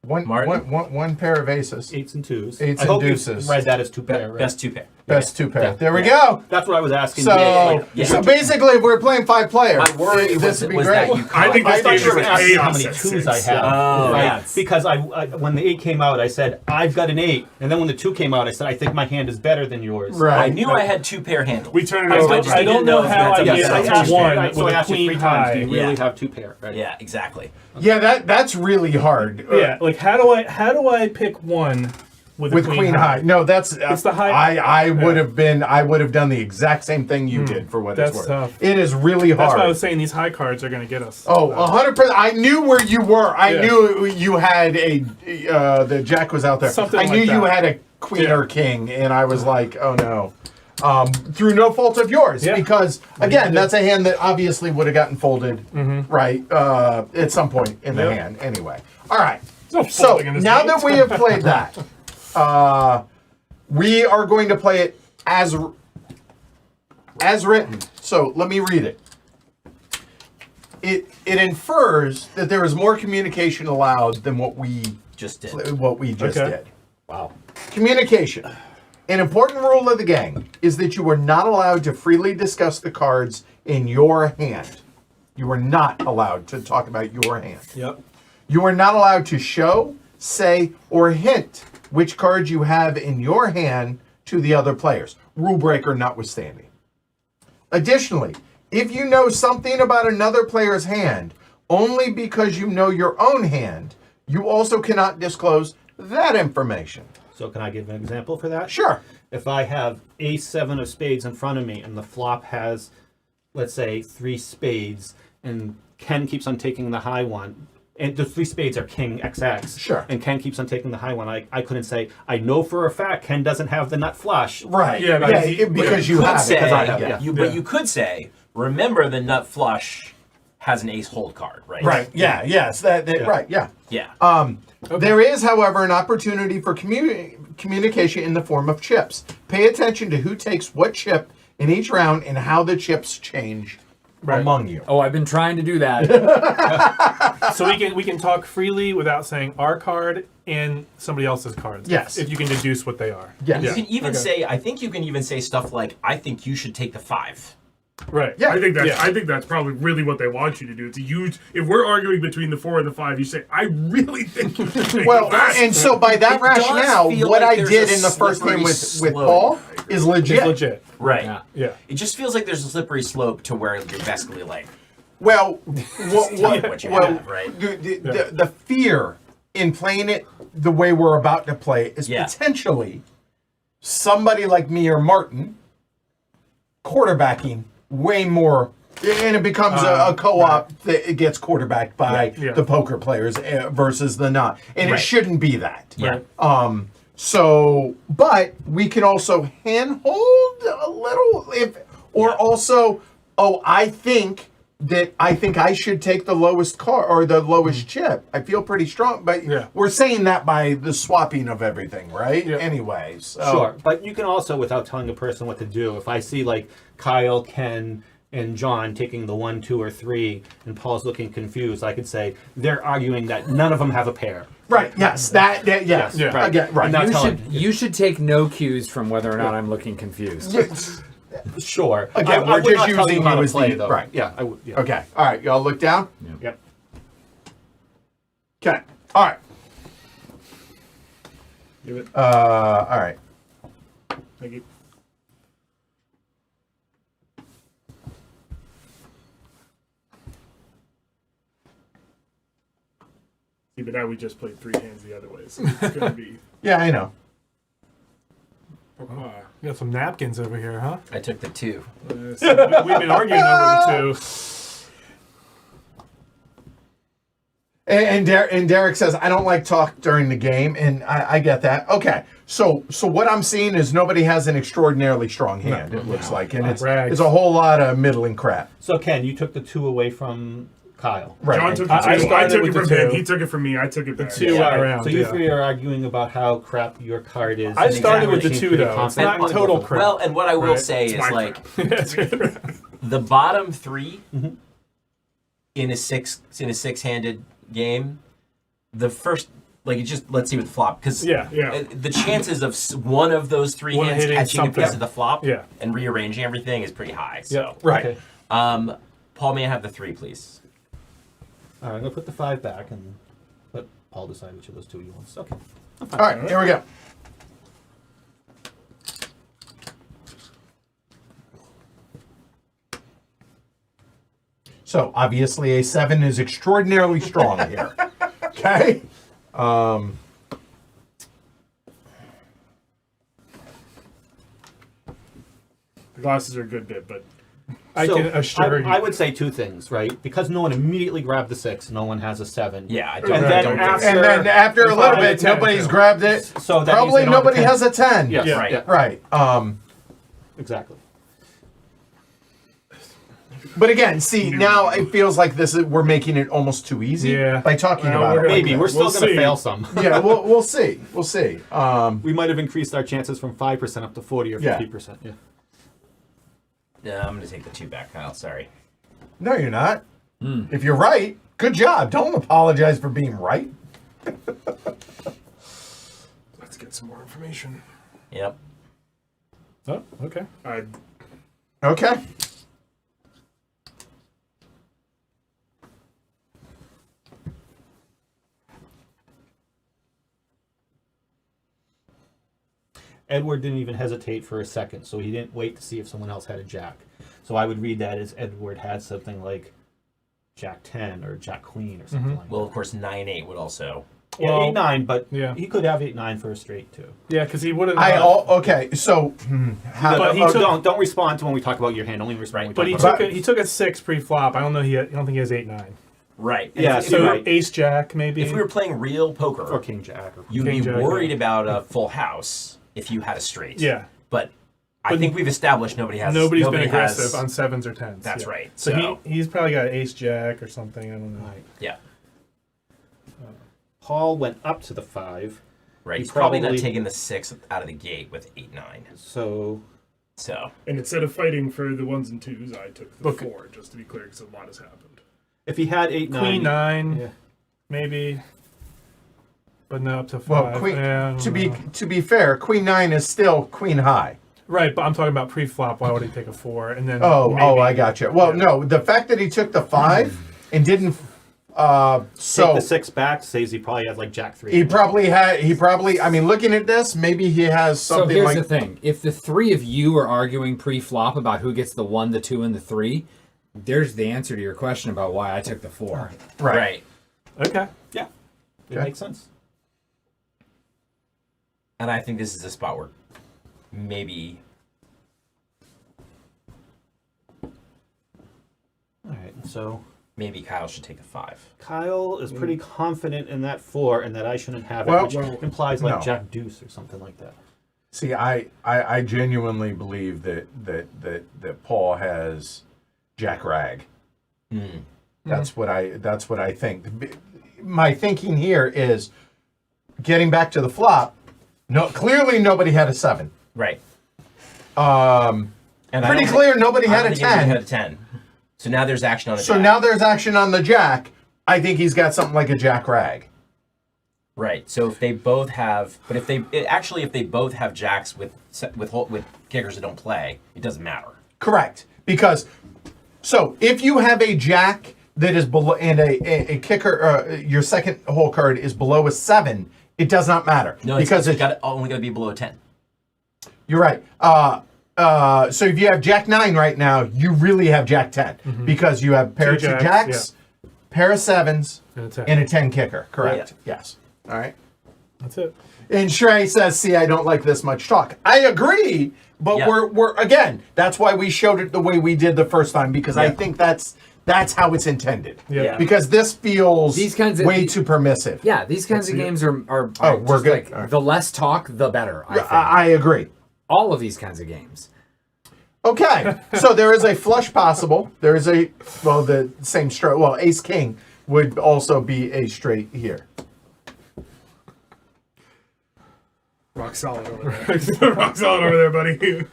One pair of aces. 8s and 2s. 8s I and hope deuces. you read that as 2 pair, right? Best 2 pair. Best 2 pair. Yeah. There we go. That's what I was asking. So, Yeah. so basically, if we're playing 5 players, My worry this was, would be was great. that you I think I this thought game you were is asking how chaos many at 2s 6. I have. Oh, right? yes. Because I when the 8 came out, I said, I've got an 8. And then when the 2 came out, I said, I think my hand is better than yours. Right. I knew I had 2 pair handles. We turn it I over. don't, just I don't didn't know know if how I that's get a I yes, a asked you, 1 right, so with I a asked you queen 3 times. high. Do you really Yeah. have 2 pair? Right? Yeah, exactly. Yeah, that's really hard. Yeah, like how do I pick 1 with With a queen high. No, that's It's the high- I would have done the exact same thing you did for what it's That's worth. tough. It is really That's hard. why I was saying these high cards are going to get us. Oh, 100%. I knew where you were. I Yeah. knew you had the jack was out there. Something I knew like you that. had a queen Yeah. or king, and I was like, oh no. Through no fault of yours, Yeah. because again, that's a hand that obviously would have gotten folded, right, at some point in the Yep. hand. Anyway, all right. No So folding in this now game. that we have played that, we are going to play it as written. So let me read it. It infers that there is more communication allowed than what we Just did. just Okay. did. Wow. Communication. An important rule of the game is that you are not allowed to freely discuss the cards in your hand. You are not allowed to talk about your hand. Yep. You are not allowed to show, say, or hint which cards you have in your hand to the other players, rule breaker notwithstanding. Additionally, if you know something about another player's hand only because you know your own hand, you also cannot disclose that information. So can I give an example for that? Sure. If I have ace-7 of spades in front of me and the flop has, let's say, 3 spades, and Ken keeps on taking the high one, and the 3 spades are king XX. Sure. And Ken keeps on taking the high one. I couldn't say, I know for a fact Ken doesn't have the nut flush. Right. Yeah, but because you could have say, it. because I have, yeah. But you could say, remember the nut flush has an ace hold card, right? Right. Yeah. Yes. Right. Yeah. Yeah. There is, however, an opportunity for communication in the form of chips. Pay attention to who takes what chip in each round and how the chips change among you. Oh, I've been trying to do that. So we can talk freely without saying our card and somebody else's cards. Yes. If you can deduce what they are. Yes. You can even Okay. say, I think you can even say stuff like, I think you should take the 5. Right. Yeah. I think that's probably really what they want you to do. It's a huge. If we're arguing between the 4 and the 5, you say, "I really think you should take Well, the 5." and so by that It does rationale, feel what like I there's did a in the first game slippery with slope. Paul is legit. It's legit. Right. Yeah. Yeah. It just feels like there's a slippery slope to where you're basically like, Well, what you have, right? the fear in playing it the way we're about to play it is Yeah. potentially somebody like me or Martin quarterbacking way more, and it becomes a co-op that it gets quarterbacked by Yeah. the poker players versus the not, and Right. it shouldn't be that. Yeah. So, but we can also handhold a little, also, I think I should take the lowest card or the lowest chip. I feel pretty strong, but Yeah. we're saying that by the swapping of everything, right? Yeah. Anyways, so. Sure, but you can also, without telling a person what to do, if I see like Kyle, Ken, and John taking the 1, 2, or 3, and Paul's looking confused, I could say they're arguing that none of them have a pair. Right. Yes. That. Yes. Yeah. Right. Again, right. And that's how You should take no cues from whether or not I'm looking confused. Sure. Again, I we're would just not tell you using how you to as play, the- though. right. Yeah, I would. Yeah. Okay. All right. Y'all look down. Yep. Okay. All right. Give it. All right. Thank you. See, but now we just played 3 hands the other way, so it's gonna be. Yeah, I know. You got some napkins over here, huh? I took the 2. So we've been arguing over the 2. And Derek says, I don't like talk during the game, and I get that. Okay, so what I'm seeing is nobody has an extraordinarily strong hand, it looks like, and it's a whole lot of middling crap. So Ken, you took the 2 away from Kyle. Right. John took the 2. I I started took with it from the him. 2. He took it from me. I took it back. 2 Yeah. around. So you yeah. three are arguing about how crap your card is. I and started with the exactly 2 pretty though. It's confident. not total crap. Well, and what I will Right. say It's is my like crap. the bottom 3 in a 6-handed game. The first, like, it's just let's see what the flop, because Yeah. the chances of one of those 3 One hands hitting catching a something. piece of the flop Yeah. and rearranging everything is pretty high. So, Yeah. Right. Okay. Paul, may I have the 3, please? All right, I'm gonna put the 5 back and let Paul decide which of those 2 he wants. Okay. All right, here we go. So obviously a 7 is extraordinarily strong here. Okay. The glasses are a good bit, but I So, can assure you. I would say 2 things, right? Because no one immediately grabbed the 6, no one has a 7. Yeah, I And don't, then don't after- And then after a little bit, 10 nobody's too. grabbed it. So that Probably means they don't nobody have has a 10. Yes. Yeah. Right. Yeah. Right. Exactly. But again, see, now it feels like we're making it almost too easy Yeah. by talking Well, about we're it. gonna- Maybe we're still We'll gonna see. fail some. Yeah, we'll see. We'll see. We might have increased our chances from 5% up to 40 or Yeah. 50%. Yeah. Yeah, I'm going to take the 2 back, Kyle. Sorry. No, you're not. If you're right, good job. Don't apologize for being right. let's get some more information. Yep. Oh, okay. Okay. Edward didn't even hesitate for a second, so he didn't wait to see if someone else had a jack. So I would read that as Edward had something like Jack 10 or Jack Queen or something like Well, that. of course, 9-8 would also. Yeah, Well, 8-9, but yeah. he could have 8-9 for a straight too. Yeah, because he wouldn't. Okay. So, But he took- don't respond to when we talk about your hand. Only respond when we But he talk about took he took a 6 pre-flop. I don't know. I don't think he has 8-9. Right. And Yeah, if, So right. Ace Jack maybe. if we were playing real poker, or King Jack. Or you'd King be Jack, worried yeah. about a full house if you had a straight. Yeah. But I think we've established nobody has. Nobody's nobody been aggressive has- on 7s or 10s. That's yeah. right. So, So, he's probably got Ace Jack or something. I don't know. Right. yeah. Paul went up to the 5, Right. He He's probably not probably- taking the 6 out of the gate with 8-9. so So, And instead of fighting for the 1s and 2s, I took the Look- 4, just to be clear, because a lot has happened. if he had 8-9, Queen 9 yeah. maybe. But no, up to 5. well, Queen. Yeah, I don't To know. be be fair, Queen 9 is still Queen high. Right, but I'm talking about pre-flop. Why would he take a 4 and then? Oh, maybe, I got you. Well, no, the fact that he took the 5 and didn't. Take So the 6 back says he probably has like Jack 3. he probably had. He probably. I mean, looking at this, maybe he has So something here's like. the thing: if the 3 of you are arguing pre-flop about who gets the 1, the 2, and the 3, there's the answer to your question about why I took the 4. Right. Okay. Yeah, it Okay. makes sense. and I think this is a spot where maybe. All right, so Maybe Kyle should take the 5. Kyle is pretty confident in that 4 and that I shouldn't have it, Well, which implies like no. Jack Deuce or something like that. See, I genuinely believe that Paul has Jack Rag. That's what I think. My thinking here is getting back to the flop. No, clearly nobody had a 7. Right. Um, And I pretty don't clear think- nobody I had don't a think anybody 10. had a 10. So now there's action on the So jack. now there's action on the Jack. I think he's got something like a Jack Rag. Right. So if they both have, but if they both have jacks with kickers that don't play, it doesn't matter. Correct. Because so if you have a Jack that is below and a kicker, your second hole card is below a 7, it does not matter No, because it's only got to be below 10. You're right. So if you have Jack 9 right now, you really have Jack 10 because you have pair of Two two jacks, jacks, pair of 7s, And a 10. and a 10 kicker. Correct. Yes. All right. That's it. And Shrey says, "See, I don't like this much talk." I agree, but Yeah. we're again. That's why we showed it the way we did the first time because I think that's how it's intended. Yeah. Because this feels These kinds of- way too permissive. Yeah, these kinds of games are Oh, just we're good. like All right. the less talk, the better. I think. I agree. All of these kinds of games. Okay, so there is a flush possible. There is the same straight. Well, Ace King would also be a straight here. Rock solid over there. Rock solid over there, buddy.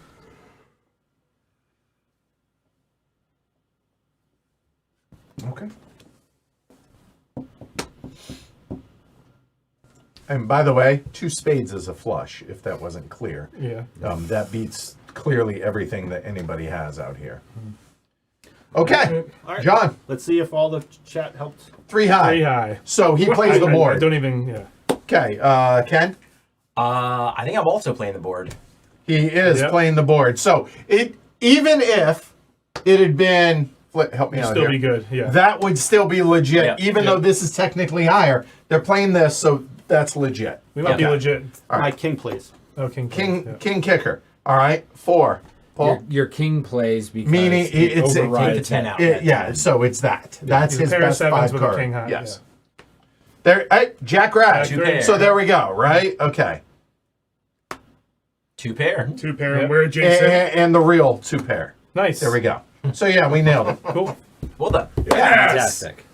Okay. And by the way, 2 spades is a flush, if that wasn't clear. Yeah. That beats clearly everything that anybody has out here. Okay, All right. John, Let's see if all the chat helped. 3 high. 3 high. So he plays the I board. don't even. Yeah. Okay, Ken? I think I'm also playing the board. He is Yep. playing the board. So even if it had been, help me out Still here. be good. Yeah. That would still be legit, Yeah. even though this is technically higher. They're playing this, so that's legit. we might be Okay. legit. All My right. king, please. Oh, King. King Yeah. King kicker. All right, 4. Paul. Your king plays because Meaning it it's a overrides Take the 10 out. Yeah, so it's that. That's He's a his pair of best 7s 5 with a card. king high, Yes. There, Jack Rat. Jack pair. So there we go. Right. Okay. 2 pair. 2 pair. Yep. Where And, Jason? and the real 2 pair. Nice. There we go. So yeah, we nailed it. Cool. Well done. fantastic.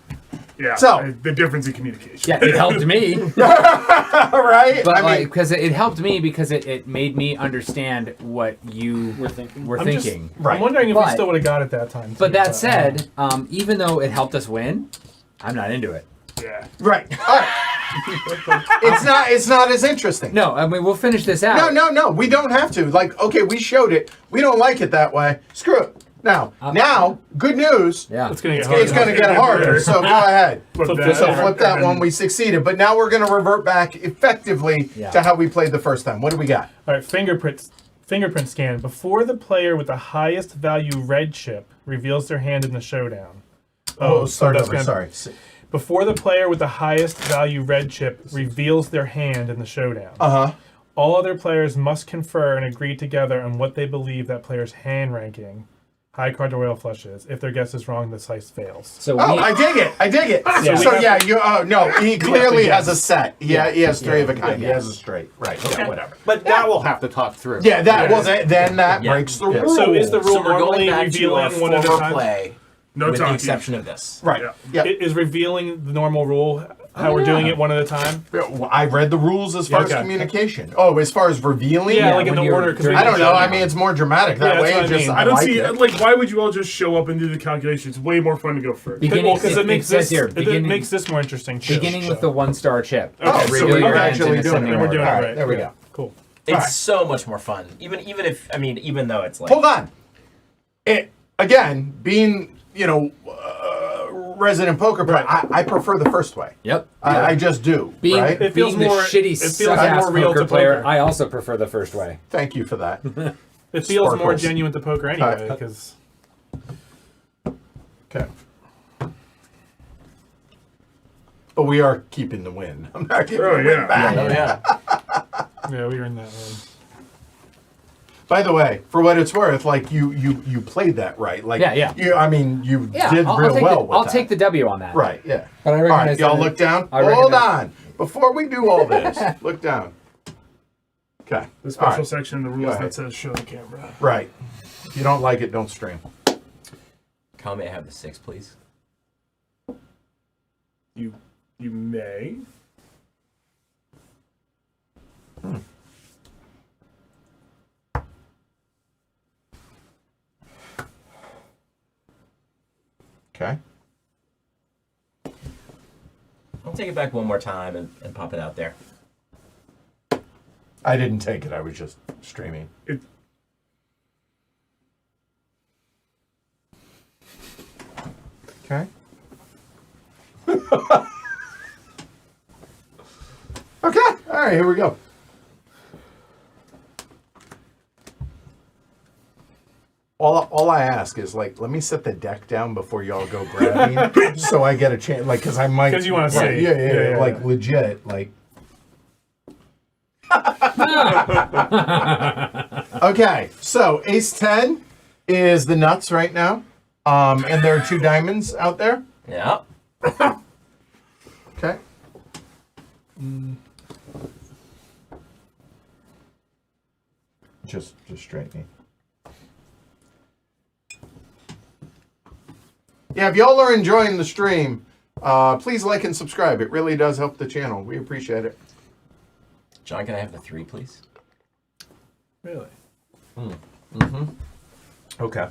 Yeah. So- the difference in communication. Yeah, it helped me, All right. but I like mean, because it helped me because it made me understand what you were I'm just- thinking. right. I'm wondering if we But- still would have got it that time. But too, that said, even though it helped us win, I'm not into it. Yeah. Right. All right. It's not as interesting. No, I mean we'll finish this out. No. We don't have to. Like, okay, we showed it. We don't like it that way. Screw it. Now, good news. Yeah. it's gonna get harder. It's going to get harder. So go ahead. Flip Flip that. this So over. flip that And one. then- We succeeded. But now we're going to revert back effectively Yeah. to how we played the first time. What do we got? All right, fingerprint scan. Before the player with the highest value red chip reveals their hand in the showdown. Oh, so start that's over. gonna- Sorry. Before the player with the highest value red chip reveals their hand in the showdown. Uh-huh. All other players must confer and agree together on what they believe that player's hand ranking, high card to royal flush is. If their guess is wrong, this heist fails. So Oh, we, I dig it. Yeah. So yeah, you. Oh no, he clearly guess. has a set. Yeah, he has 3 of a kind. He Yeah. has a straight. Right. Yeah. Whatever. But that we'll have to talk through. Yeah. That. Well, then that Yeah. breaks the Yeah. rule. So is the rule So we're normally going back to a revealing one at a former time? play, No with the talking. exception of this. right? Yeah. Yeah. Is revealing the normal rule how we're doing it one at a time? Well, I read the rules as far as Okay. communication. Oh, as far as revealing. Yeah, like in when the you're order. Because during I don't know. I mean, it's more dramatic that Yeah, way. that's what I Just mean. I don't like see it. like why would you all just show up and do the calculations? It's way more fun to go first. beginning because it makes says this here, it beginning, makes this more interesting. Too. beginning with the 1-star chip. Oh, Okay, so Reveal we're your hands actually in doing ascending it. We're doing order. it All right. right, there we Yeah. go. Cool. It's Alright. so much more fun. Even though it's like Hold on. It again being resident poker player. I prefer the first way. Yep. I just do. Being, right. It feels being more- the shitty it feels suck-ass more real poker to player, poker. I also prefer the first way. Thank you for that. It feels more Sparkles. genuine to poker anyway. Cut. Because Okay. But we are keeping the win. I'm not giving Oh, the yeah. win back. oh yeah. yeah, we were in that one. By the way, for what it's worth, like you played that right. Like Yeah. I mean, you Yeah, did I'll real take well the, with I'll that. take the W on that. Right, yeah. But I All recognize right, y'all that- look down. I Hold recognize- on. Before we do all this, look down. Okay. The All special right. section in the Go rules ahead. that says show the camera. Right. If you don't like it, don't stream. Kyle, may I have the 6, please? You may. Okay. I'll take it back one more time and pop it out there. I didn't take it. I was just streaming. It, Okay. Okay. All right. Here we go. all I ask is like, let me set the deck down before y'all go grabbing, so I get a chance. Like, because I might. 'Cause you wanna see. Yeah, Yeah. like legit, like. Okay, so Ace 10 is the nuts right now, and there are 2 diamonds out there. Yeah. Okay. Just straightening. Yeah, if y'all are enjoying the stream, please like and subscribe. It really does help the channel. We appreciate it. John, can I have the 3, please? Really? Okay.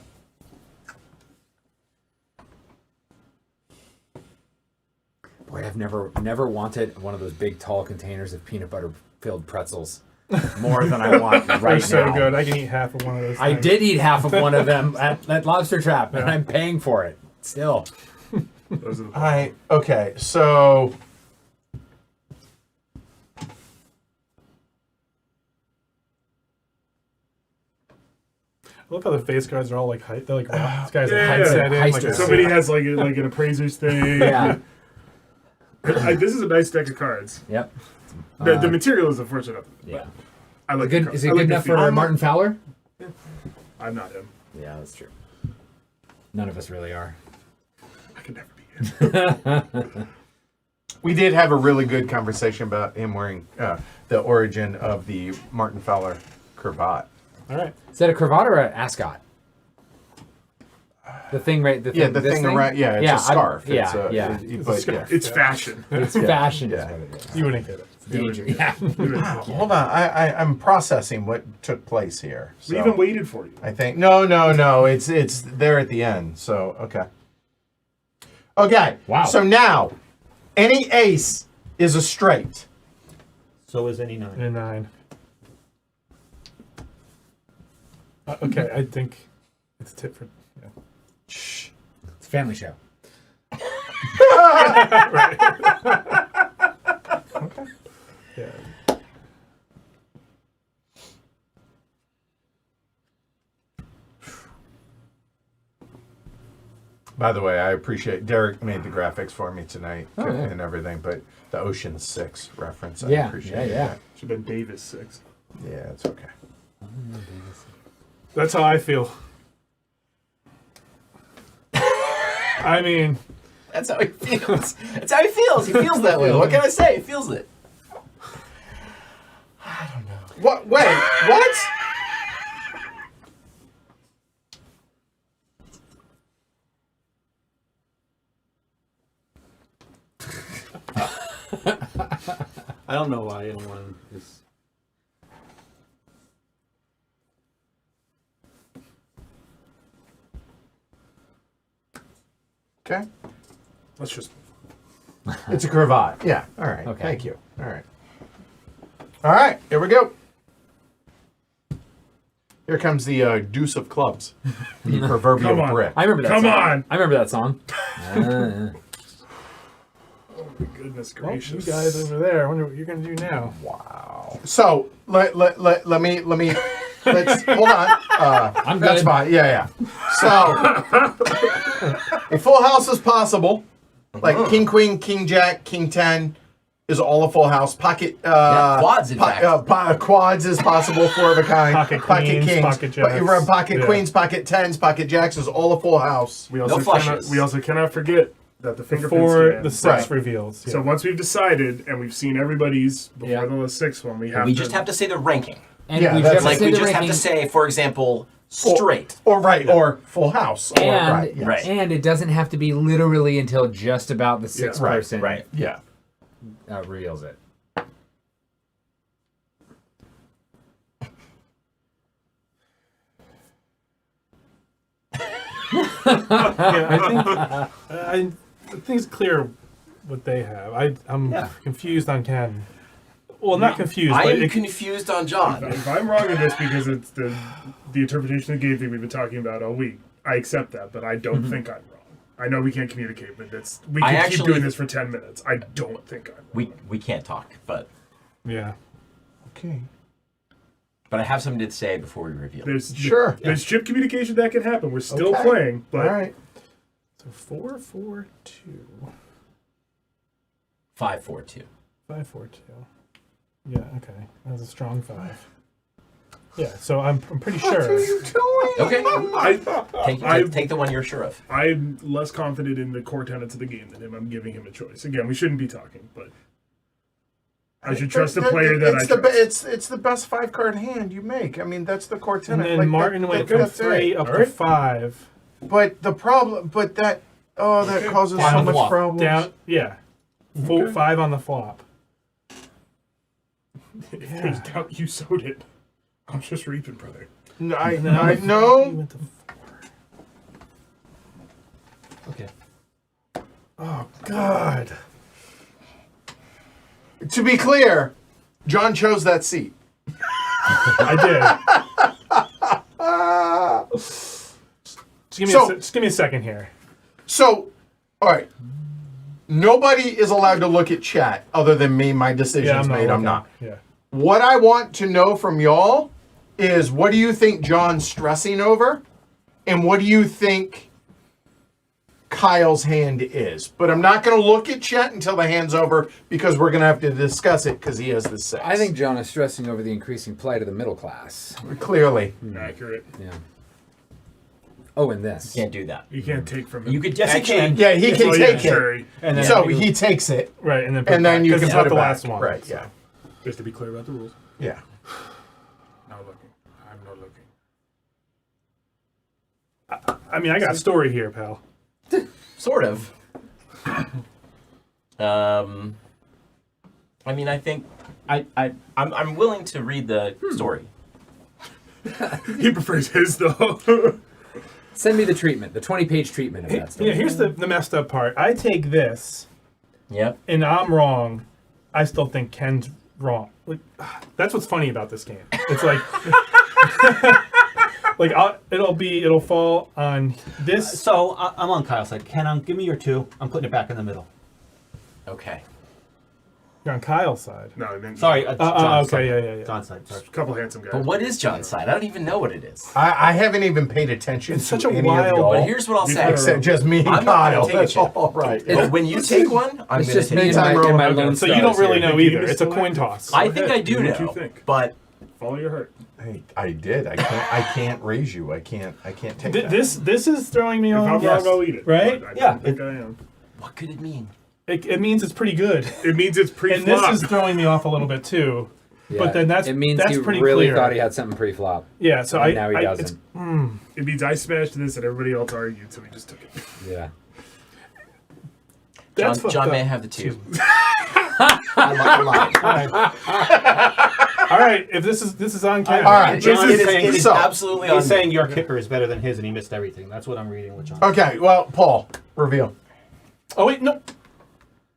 Boy, I've never wanted one of those big tall containers of peanut butter filled pretzels more than I want right They're so now. good. I can eat half of one of those. I things. did eat half of one of them at Lobster Trap, and I'm paying for it still. Those are the Okay, so I love how the face cards are all like height. They're like, wow, this guy's Yeah. a height set in. Like Heisters. somebody has like an appraiser's thing. Yeah. This is a nice deck of cards. Yep. The material is unfortunate. Yeah. I like Good, the is it I good like the enough feel. for Martin Fowler? I'm not him. Yeah, that's true. None of us really are. I could never be him. we did have a really good conversation about him wearing the origin of the Martin Fowler cravat. All right. Is that a cravat or an ascot? The thing, right? Yeah, the this thing around. Yeah, it's a scarf. It's a scarf. It's fashion. It's fashion. Yeah. Is what it is. You wouldn't get it. Danger. Yeah. Hold on, I'm processing what took place here. We So even waited for you. I think no. It's there at the end. So okay. Wow. So now, any ace is a straight. So is any 9. And a 9. Okay, I think it's tit for. Yeah. Shh. It's a family show. Yeah. By the way, I appreciate Derek made the graphics for me tonight Oh, yeah. and everything, but the Ocean 6 reference, I Yeah, appreciate yeah. that. Should have been Davis 6. Yeah, it's okay. That's how I feel. I mean, That's how he feels. That's how he feels. He feels that way. What can I say? He feels it. What? Wait, what? I don't know why anyone is. Okay. Let's just. It's a cravat. Yeah. All right. Okay. Thank you. All right. All right. Here we go. Here comes the deuce of clubs. The proverbial Come on. brick. I remember that Come song. on. I remember that song. Oh my goodness well, gracious. you guys over there. I wonder what you're gonna do now. Wow. So let me let's hold on. I'm That's good. fine. Yeah. So a full house is possible. Like King Queen, King Jack, King 10 is all a full house. Pocket quads, in fact. quads is possible, 4 of a kind. Pocket queens, kings, pocket jacks. you run pocket Yeah. queens, pocket 10s, pocket jacks is all a full house. We also, flushes. cannot forget that the fingerprints Before scan. the 6 Right. reveals. Yeah. So once we've decided and we've seen everybody's before Yeah. the 6th one, we have We to. just have to say the ranking. And Yeah, we that's just Like say we the just have to ranking, say, for example, straight. Or full house. Or, and, right, yes. right. and it doesn't have to be literally until just about the 6th Yeah, person right. Yeah. Reveals it. Yeah, I think it's clear what they have. I'm confused on Ken. Well, not confused, I but am confused on John. If I'm wrong in this because it's the interpretation of the game thing we've been talking about all week, I accept that, but I don't think I'm wrong. I know we can't communicate, but we I can keep actually- doing this for 10 minutes. I don't think I'm wrong. We can't talk, but yeah. Okay. But I have something to say before we reveal. Sure. There's chip communication that can happen. We're still Okay. playing, but All right. So 4-4-2. 5-4-2. 5-4-2. Yeah, okay. That's a strong 5. Yeah, so I'm pretty What sure. are you doing? Okay. Take the one you're sure of. I'm less confident in the core tenets of the game than him. I'm giving him a choice. Again, we shouldn't be talking, but I should trust the player that I trust. It's the best 5-card hand you make. I mean, that's the core And tenet. then Like, Martin went from that's 3 it. up to Alright. 5. But the problem, that causes Five so on much flop. problems. Down, yeah. Full Okay. 5 on the flop. There's doubt you sowed it. I'm just reaping, brother. No, He no. went to 4. Okay. Oh, God. To be clear, John chose that seat. I did. Just give me a second here. So, all right. Nobody is allowed to look at chat other than me. My decision's made. I'm looking. not. Yeah. What I want to know from y'all is, what do you think John's stressing over? And what do you think Kyle's hand is? But I'm not going to look at chat until the hand's over, because we're going to have to discuss it, because he has the 6. I think John is stressing over the increasing plight of the middle class. Clearly. Accurate. Yeah. Oh, and this. Can't do that. You can't take from him. You could Yes, he can. Yeah, he can Oh, take yeah, it. sure. And then So he takes it, Right, and then and then you can it's put not it the back. last one. Right, so. yeah. Just to be clear about the rules. Yeah. Not looking. I'm not looking. I mean, I got a story here, pal. Sort of. I mean, I think I'm willing to read the story. He prefers his, though. Send me the treatment, the 20-page treatment of that stuff. Yeah, here's the messed up part. I take this, Yep. and I'm wrong. I still think Ken's wrong. Like, that's what's funny about this game. It's like, it'll fall on this. So I'm on Kyle's side. Ken, give me your 2. I'm putting it back in the middle. Okay. You're on Kyle's side. No, I mean, Sorry. John's okay, side. yeah. John's side. Sorry. a couple handsome guys. But what is John's side? I don't even know what it is. I haven't even paid attention It's to such a any wild- of y'all. But here's what I'll say. Except just me and I'm not gonna Kyle. take a That's chip. all right. But when you take one, I'm It's going to just take me it. and my, Anytime and my rolling. lone So you don't stars really here. know The game either. is It's a still coin on. toss. I think I do Do what you know, think. but Follow your heart. Hey, I did. I can't raise you. I can't take that. This is throwing me If I'm off. wrong, I'll eat it. Right? But I Yeah. don't think I am. what could it mean? It means it's pretty good. It means it's And pre-flop. this is throwing me off a little bit too. Yeah, But then it means that's he pretty really clear. thought he had something pre-flop. Yeah, so And now he it's- doesn't. It means I smashed this and everybody else argued, so we just took it. Yeah. That's John fucked may up. have the 2. I lied. All right, if this is on camera. All right. John this is saying It is so. absolutely on He's saying me. your kicker is better than his, and he missed everything. That's what I'm reading with John. Okay. Well, Paul, reveal. Oh wait, no.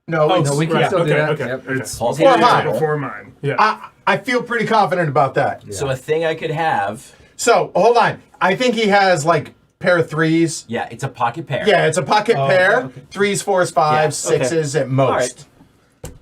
No, Oh, it's, No, we can Right, still do okay, that. okay. Yep. It's Paul's Four hand is high. double. before mine. Yeah. I feel pretty confident about that. So a thing I could have. So hold on. I think he has like pair of 3s. Yeah, it's a pocket pair. Yeah, it's a pocket pair. okay. 3s, 4s, 5s, Yeah, 6s at most.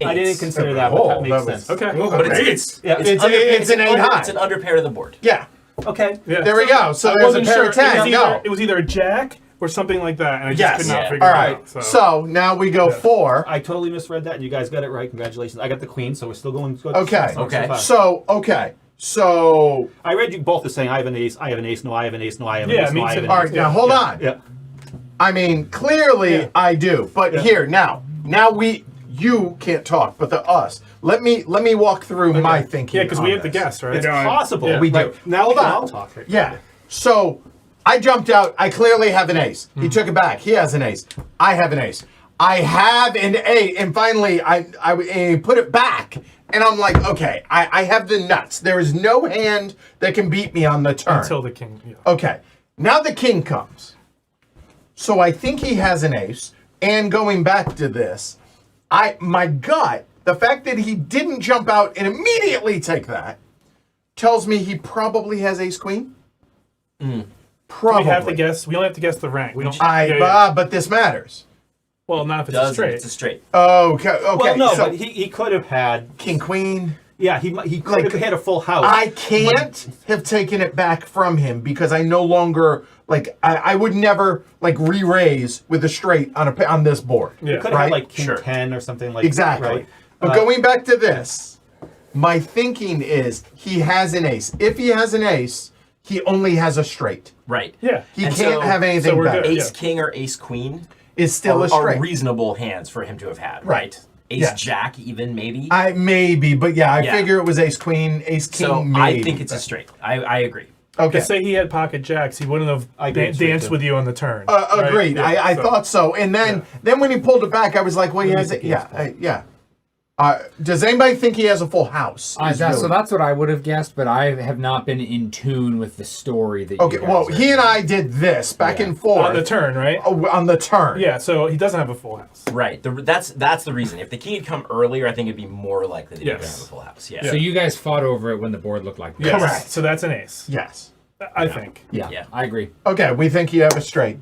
I didn't Eights. consider that, but Oh, that makes that was- sense. Okay. Oh, But it's Yeah. It's an 8 high. It's an under pair to the board. Yeah. Okay. Yeah. There we go. So I there's a wasn't pair sure. of 10. Go. It was either a jack or something like that, and I just Yes. could not Yeah. figure All it right. out. So now we go 4. I totally misread that, and you guys got it right. Congratulations. I got the queen, so we're still going good. Okay. Okay. So I read you both as saying, I have an ace, I have an ace, no, I have an ace, no, I have an Yeah, ace, me no, I too. have an all ace. right. Now hold on. Yeah. I mean, clearly Yeah. I do. But here now you can't talk, but us. Let me walk through my thinking. Yeah, because we on have to this. guess, right? It's No, possible. yeah. We do. Right. Now Hold we can on. all talk. Right? Yeah. So I jumped out. I clearly have an ace. He took it back. He has an ace. I have an ace. I have an ace. And finally, I put it back. And I'm like, okay, I have the nuts. There is no hand that can beat me on the turn. Until the king. Yeah. Okay. Now the king comes. So I think he has an ace. And going back to this, my gut, the fact that he didn't jump out and immediately take that, tells me he probably has ace queen. Probably. We have to guess. We only have to guess the rank. We don't. But this matters. Well, not if it's a Does straight. it's a straight. Okay. Well, no, so but he could have had. king queen. Yeah, he could have had a full house. I can't have taken it back from him because I no longer I would never re-raise with a straight on this board. Yeah. You could have right? had like king Sure. 10 or something like Exactly. that. Right? But going back to this, my thinking is he has an ace. If he has an ace, he only has a straight. Right. Yeah. He And can't so- have anything so we're better. good. Ace Yeah. king or ace queen Is still a are straight. reasonable hands for him to have had, Right. right? Ace Yeah. jack even maybe. Maybe, but yeah, I Yeah. figure it was ace queen, ace king. so maybe. I think it's a straight. I agree. Okay. To say he had pocket jacks, he wouldn't have danced with danced him. with you on the turn. right? Agreed. Yeah, I thought so. And then when he pulled it back, I was like, well, he has it. Yeah, yeah. Does anybody think he has a full house? Is So really- that's what I would have guessed, but I have not been in tune with the story that. Okay. You guys Well, are he and I did this back and forth On the turn, right? on the turn. Yeah, so he doesn't have a full house. Right. That's the reason. If the king had come earlier, I think it'd be more likely that he would Yes. have a full house. Yeah. So you guys fought over it when the board looked like this. Yes. Correct. So that's an ace. Yes. I think. Yeah, Yeah. I agree. Okay. We think you have a straight.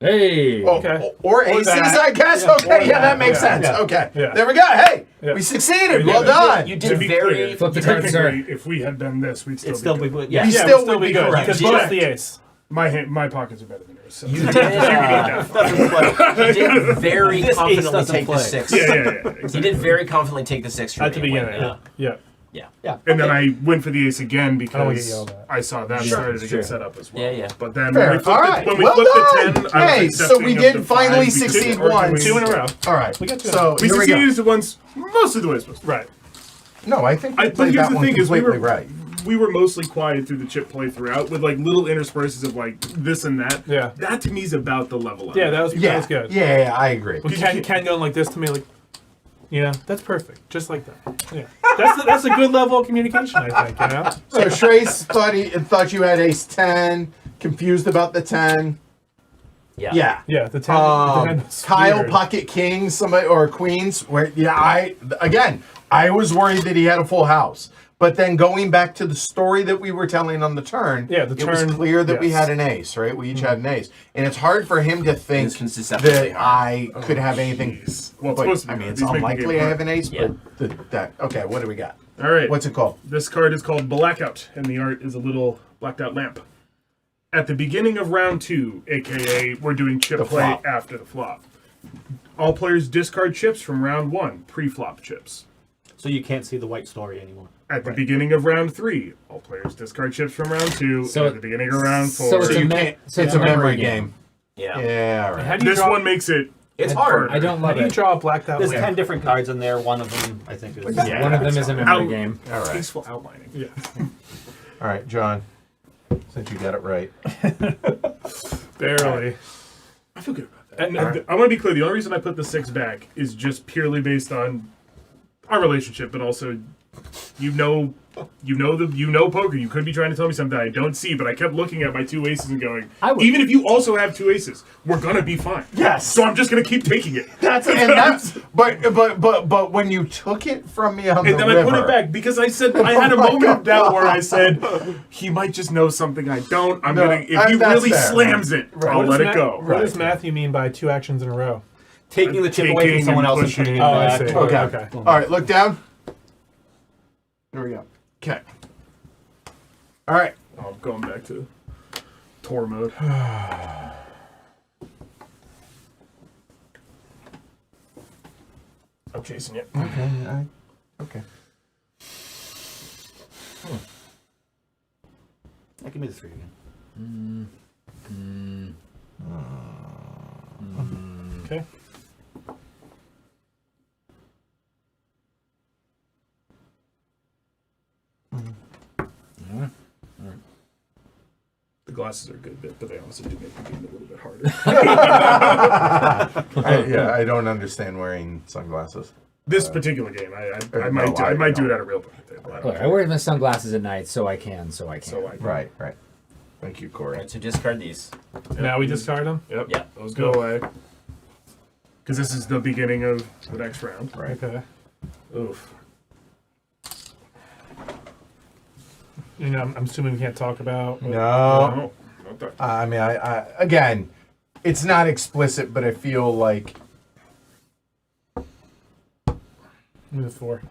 Hey. Oh, Okay. Or aces, that. I guess. Yeah, Okay. or Yeah, that that. makes Yeah. sense. Yeah. Okay. Yeah. There we go. Hey, Yeah. we succeeded. We Well did it. done. You To did be very. clear, Flip the card, sir. technically, if we had done this, we'd still It'd still be be good. yeah. He Yeah, still we'd still would be be good correct. because Yeah. both the ace. My pockets are better than yours. So. You did, Doesn't play. you did very This ace confidently doesn't take the play. 6. Yeah. You Exactly. did very confidently take the 6 from At the me and beginning. win. Yeah. Yeah. And then I went for the ace again I don't wanna get because yelled at. I saw that Sure, started to sure. get set up as well. Yeah, yeah. But then Fair. when we flipped, All right. when we Well flipped done. the 10, I was Hey, accepting so we of did the finally five. We succeed did argue once. with- 2 in a row. All right. We got two. So We here we go. succeeded once, mostly the way it's supposed to. Right. No, I think we But played here's that the one thing: is completely right. we were mostly quiet through the chip play throughout, with little intersperses of this and that. Yeah. That to me is about the level. Yeah, that was Yeah, good. yeah, I agree. But Ken going like this to me, like, that's perfect, just like that. Yeah, that's a good level of communication, I think. So Trace thought you had ace 10, confused about the 10. Yeah. Yeah. Yeah, the 10. The 10 was Kyle weird. pocket kings, somebody or queens. Where I was worried that he had a full house. But then going back to the story that we were telling on the turn, Yeah, the it was turn- clear that we yes. had an ace, right? We each had an ace. And it's hard for him to think It's consistency that hard. I could have anything. Jeez. Well, it's But, supposed to be I mean, hard. it's He's making unlikely game I hard. have an ace, Yeah. but okay, what do we got? All right. What's it called? This card is called Blackout, and the art is a little blacked out lamp. At the beginning of round 2, aka we're doing chip The play flop. after the flop, all players discard chips from round 1, pre-flop chips. So you can't see the white story anymore. At the beginning of round 3, all players discard chips from round 2. So at the beginning of round 4, so it's So a you me- can't. so it's a memory game. Yeah. Yeah, all right. How do you this draw, one makes it. It's hard. I don't How love do you it. draw a blacked out There's lamp? 10 different cards in there. One of them, I think, is. Yeah. One of them is a memory Out. game. All right. Peaceful outlining. Yeah. All right, John. Since you got it right. Barely. I feel good about that. And- And I want to be clear. The only reason I put the 6 back is just purely based on our relationship, but also, you know poker. You could be trying to tell me something I don't see, but I kept looking at my 2 aces and going, I would- even if you also have 2 aces, we're gonna be fine. Yes. So I'm just gonna keep taking it. That's but when you took it from me on And the then river, I put it back because I said I had a my moment of doubt where I God. said he might just know something I don't. I'm No, gonna if he that's really fair. slams it, Right. I'll What let does it go. What does Matthew mean by 2 actions in a row? Taking the chip away Taking from someone and else and pushing. putting it Oh, I back. see. Okay. Okay. All right, look down. There we go. Okay. All right. Oh, I'm going back to tour mode. I'm chasing it. Okay. Yeah, give me the 3 again. Okay. The glasses are a good bit, but they also do make the game a little bit harder. I don't understand wearing sunglasses. This particular game, I no, might do no. it at a real poker table. I don't Look, I wear my sunglasses at night, so I can. So I Right. Thank you, Corey. Alright, so discard these. Now we discard them? Yep. Yeah. Those go away. Because this is the beginning of the next round. Right. Okay. Oof. I'm assuming we can't talk about. No. No. Not that. I mean, I again, it's not explicit, but I feel like Give me the 4.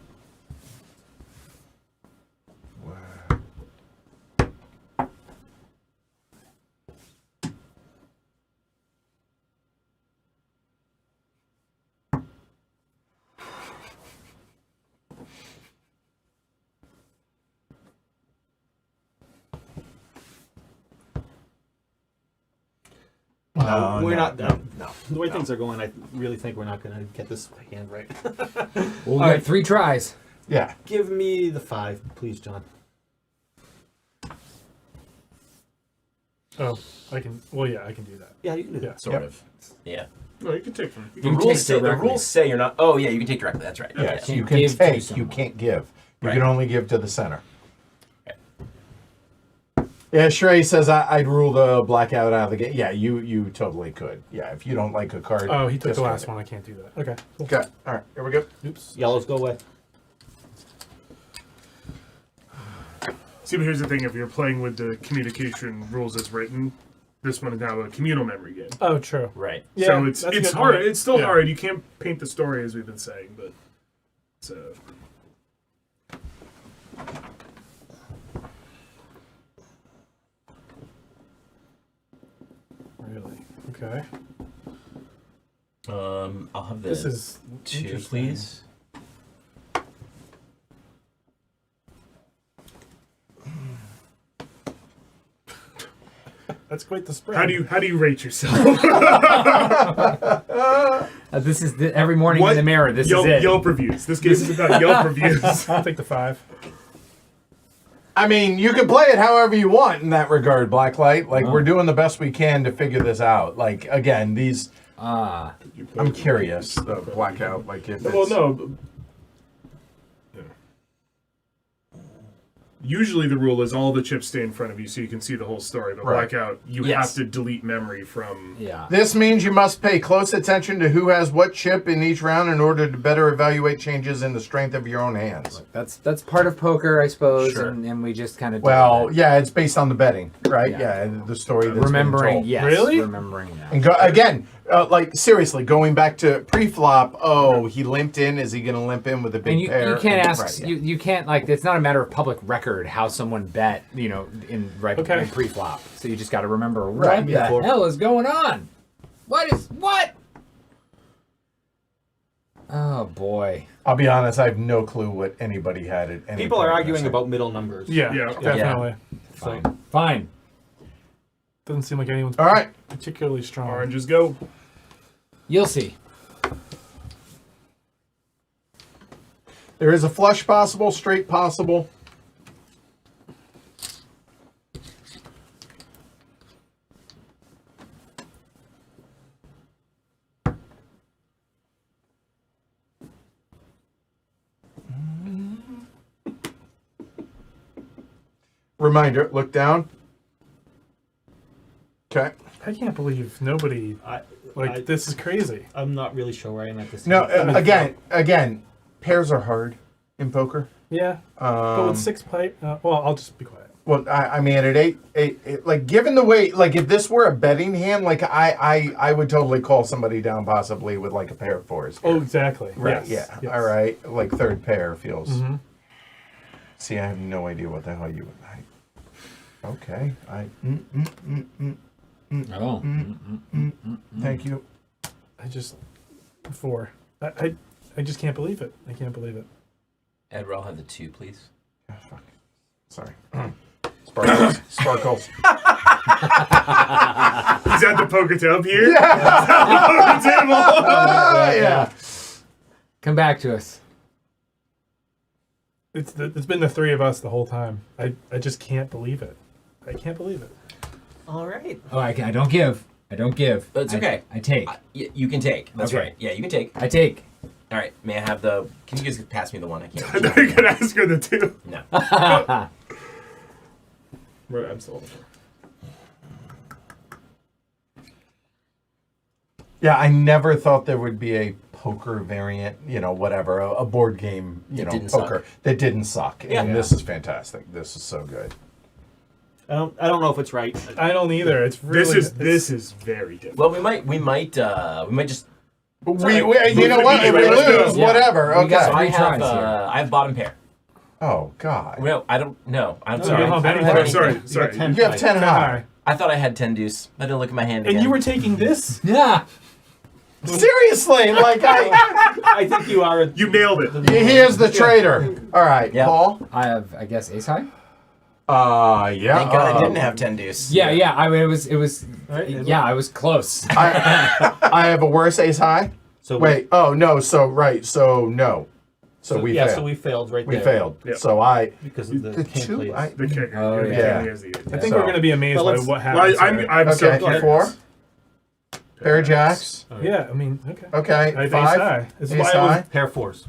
We're not. No. The way things are going, I really think we're not going to get this hand right. We'll get 3 tries. Yeah. Give me the 5, please, John. Oh, I can. Well, yeah, I can do that. Yeah, you can do Yeah. that. Sort of. Yeah. No, you can take from. The can rules, take say, the directly. rules say you're not. Oh, yeah, you can take directly. That's right. Yes, Yeah. you Can't can give to take. You someone. can't give. You Right. can only give to the center. Yeah, Shrey says I'd rule the blackout out of the game. Yeah, you totally could. Yeah, if you don't like a card. Oh, he took the discard last it. one. I can't do that. Okay. Cool. Okay. All right. Here we go. Oops. Yellows go away. See, but here's the thing: if you're playing with the communication rules as written, this one is now a communal memory game. Oh, true. Right. Yeah, So it's that's a good hard. point. It's still Yeah. hard. You can't paint the story as we've been saying, but it's Really? Okay. I'll have the This is 2, interesting. please. That's quite the spread. how do you rate yourself? This is every morning What? in the mirror. This Yelp, is it. Yelp reviews. This game is about Yelp reviews. I'll take the 5. I mean, you can play it however you want in that regard, Blacklight. Like we're doing the best we can to figure this out. Like again, these. I'm curious. The blackout. Like if. Well, it's- no. Usually the rule is all the chips stay in front of you so you can see the whole story. But Right. blackout, you Yes. have to delete memory from. Yeah. This means you must pay close attention to who has what chip in each round in order to better evaluate changes in the strength of your own hands. That's part of poker, I suppose, Sure. and we just kind of Well, yeah, it's based on the betting, right? Yeah. Yeah, the story that's remembering. being told. Yes, Really? remembering that. And again, like seriously, going back to pre-flop. Oh, he limped in. Is he going to limp in with a big And you pair? can't ask Right, yeah. you can't like it's not a matter of public record how someone bet in Okay. in pre-flop, so you just got to remember Right, what yeah. the hell is going on. What? Oh boy. I'll be honest. I have no clue what anybody had at any. People are point in arguing this. about middle numbers. Yeah, Yeah. definitely. Fine. Doesn't seem like anyone's All right. particularly strong. Oranges go. You'll see. There is a flush possible, straight possible. Reminder, look down. Okay. I can't believe nobody. This is crazy. I'm not really sure where I am at this. No, time. again, pairs are hard in poker. Yeah. But with 6 pipe, well, I'll just be quiet. Well, I mean, at eight, like given the way, like if this were a betting hand, like I would totally call somebody down possibly with like a pair of 4s. Oh, exactly. right, Yes. yeah, Yes. all right, like third pair feels. Mm-hmm. See, I have no idea what the hell you. Okay, Oh. thank you. I just 4. I just can't believe it. I can't believe it. Edward, I'll have the 2, please. Oh, fuck. Sorry. Sparkles. Sparkles. Is that the poker table here? Yeah. Poker table. Yeah. Come back to us. It's been the 3 of us the whole time. I just can't believe it. I can't believe it. All right. Oh, I don't give. I don't give. It's okay. I take. You can take. That's Okay. right. Yeah, you can take. I take. All right. May I have the? Can you guys pass me the 1? I I can't. thought you were gonna ask her the 2. No. Right, I'm still. Yeah, I never thought there would be a poker variant, whatever, a board game, didn't poker suck. that didn't suck. Yeah. And this is fantastic. This is so good. I don't know if it's right. I don't either. It's really This is very different. Well, we might just You know what? If we lose, Yeah. whatever. We got Okay. three tries here. I have bottom pair. Oh God. No, I don't. No, I'm You sorry. don't have I don't anything. have Sorry, anything. sorry. ten You have high. 10 high. I thought I had 10 deuce. I didn't look at my hand And again. you were taking this? Yeah. Seriously, like I think you are. You nailed it. he is the traitor. All right, Yeah. Paul. I have, I guess, ace high. Yeah. Thank God I didn't have 10 deuce. Yeah, yeah. I mean, it was. Right? Yeah, I was close. I have a worse ace high. So Wait. Oh no. So no. So we failed. So we failed right We there. failed. Yeah. So I. Because of The king two. plays. The kicker. Oh, yeah. He has the eight. I think So- we're going to be amazed Well, by let's- what Well, happens. I'm so Okay. curious. 4. Pair of jacks. Yeah, I mean, okay. Okay. I have 5. ace high. This is Ace why I was. high. Pair fours.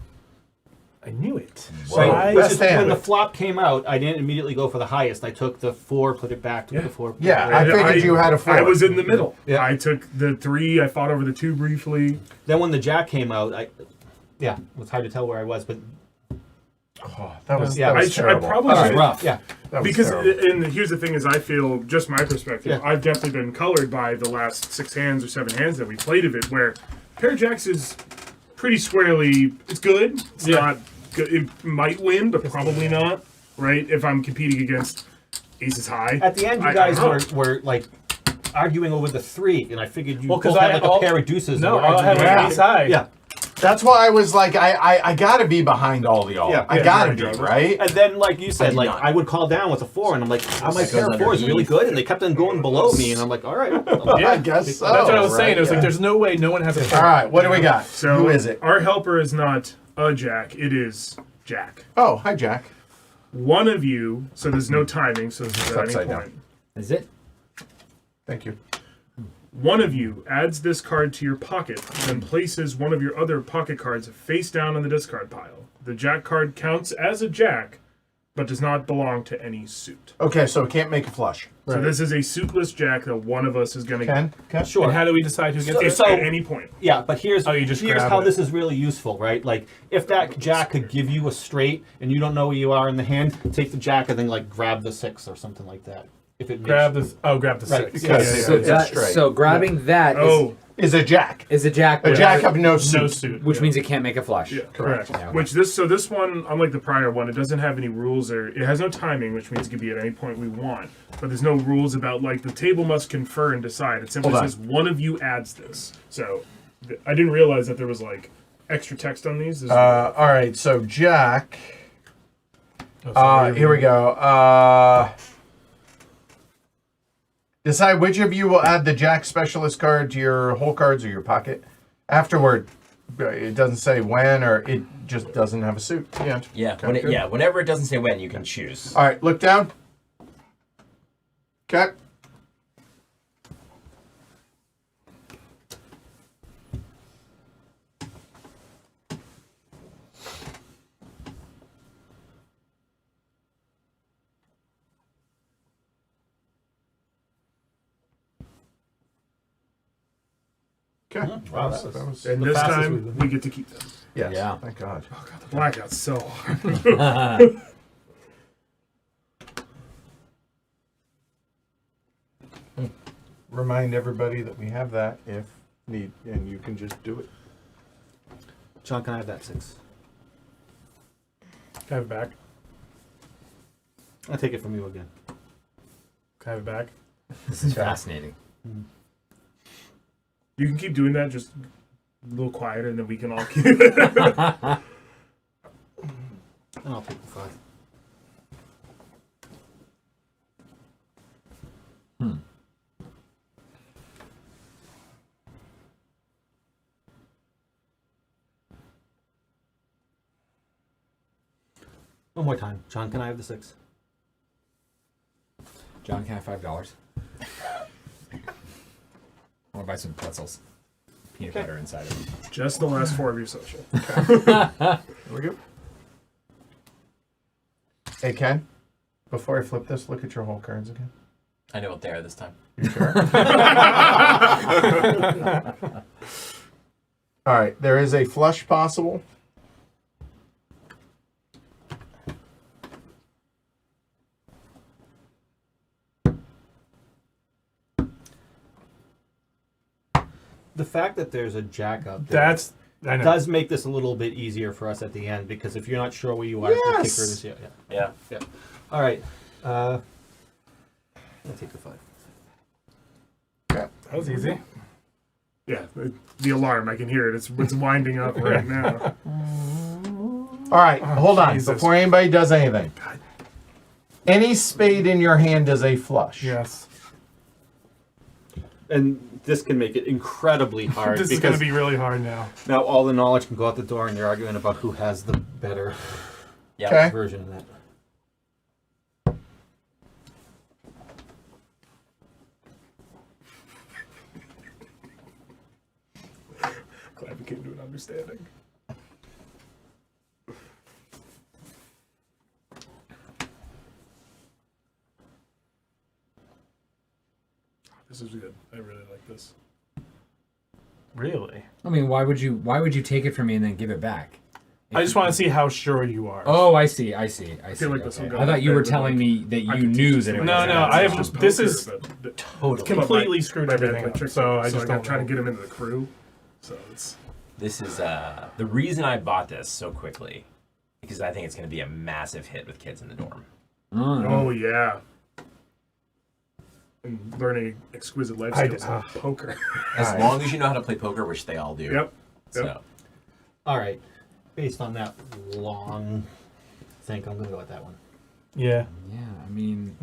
I knew it. So I- best Just when hand. the flop came out, I didn't immediately go for the highest. I took the 4, put it back, took the 4. Yeah, I figured you had a 4. I was in the middle. Yeah. I took the 3. I fought over the 2 briefly. Then when the jack came out, it was hard to tell where I was, but Oh, that was Yeah. that was I terrible. probably That was should. rough. yeah. That was Because terrible. and here's the thing is I feel just my perspective. Yeah. I've definitely been colored by the last 6 hands or 7 hands that we played of it, where pair of jacks is pretty squarely. It's good. It's not good. It might win, but probably not. Right? If I'm competing against aces high. At the end, you I guys don't know. were like arguing over the 3, and I figured you Well, 'cause both had I- like a all- pair of deuces. No, and all I were had arguing. was ace high. Yeah. That's why I was like, I gotta be behind all of y'all. Yeah. I Yeah, gotta right, be, right. right? And then, like you said, did like not. I would call down with a 4, and I'm like, oh, my That pair goes of 4 is really underneath. good, and they kept on going below me, and I'm like, all right. I guess so. That's what I was saying. right? It was like, Yeah. there's no way no one has a All right, what do we got? So Who is it? Our helper is not a jack. It is Jack. Oh, hi, Jack. One of you. So there's no timing. So this is It's at any upside point. down. Is it? Thank you. One of you adds this card to your pocket, then places one of your other pocket cards face down on the discard pile. The jack card counts as a jack, but does not belong to any suit. Okay, so it can't make a flush. So this is a suitless jack that one of us is going to Ken? Ken? Sure. And how do we decide who gets So- it? at any point. Yeah, but here's Oh, you just here's grab how it. this is really useful, right? Like if that jack could give you a straight and you don't know where you are in the hand, take the jack and then like grab the 6 or something like that. If it makes Grab the grab the Right. 6. Yeah, So, it's that, straight. so grabbing that Oh, Is a Jack. is a jack. A with- Jack of no suit. No suit. which yeah. means it can't make a flush. yeah, Correct. Correct. Yeah. Which this one, unlike the prior one, it doesn't have any rules or it has no timing, which means it can be at any point we want. But there's no rules about like the table must confer and decide. It simply Hold on. says one of you adds this. So I didn't realize that there was like extra text on these. This is- All right, so Jack. Oh, so Here we go. Decide which of you will add the Jack specialist card to your whole cards or your pocket. Afterward, it doesn't say when or it just doesn't have a suit. Yeah. Yeah, Okay, good. whenever it doesn't say when, you can choose. All right, look down. Okay. Okay. Wow, That was and the this fastest time we've been. we get to keep them. yes. Yeah. Thank God. Blackout's so hard. Remind everybody that we have that if need, and you can just do it. John, can I have that 6? Can I have it back? I'll take it from you again. Can I have it back? This is fascinating. You can keep doing that, just a little quieter, and then we can all keep. And I'll take the 5. One more time. John, can I have the 6? John, can I have $5? I want to buy some pretzels. Peanut butter inside of them. Just the last 4 of your social. There we go. Hey, Ken, before I flip this, look at your whole cards again. I know what they are this time. You sure? All right, there is a flush possible. The fact that there's a jack up there I know. does make this a little bit easier for us at the end, because if you're not sure where you are, the Yes. kicker is Yeah. All right. I'll take the 5. That was easy. Yeah, the alarm. I can hear it. It's winding up right now. All right, hold on. Jesus. Before anybody does anything. Any spade in your hand is a flush. Yes. And this can make it incredibly hard. This is going to be really hard now. Now all the knowledge can go out the door, and you're arguing about who has the better Yeah. Okay. version of that. Glad we came to an understanding. This is good. I really like this. Really? I mean, why would you take it from me and then give it back? I just want to see how sure you are. Oh, I see. I feel like this will Okay. go I thought up you were there, telling but, me that I you can knew teach that it you was. No, no, It's I have. just This poker, is but Totally. completely screwed my bad, everything my up. trick. So I just I don't got trying know. to get him into the crew. So it's This is the reason I bought this so quickly, because I think it's going to be a massive hit with kids in the dorm. oh yeah. And learning exquisite life skills on poker. As long as you know how to play poker, which they all do. Yep. So All right. Based on that long think, I'm going to go with that one. Yeah. Yeah, I mean,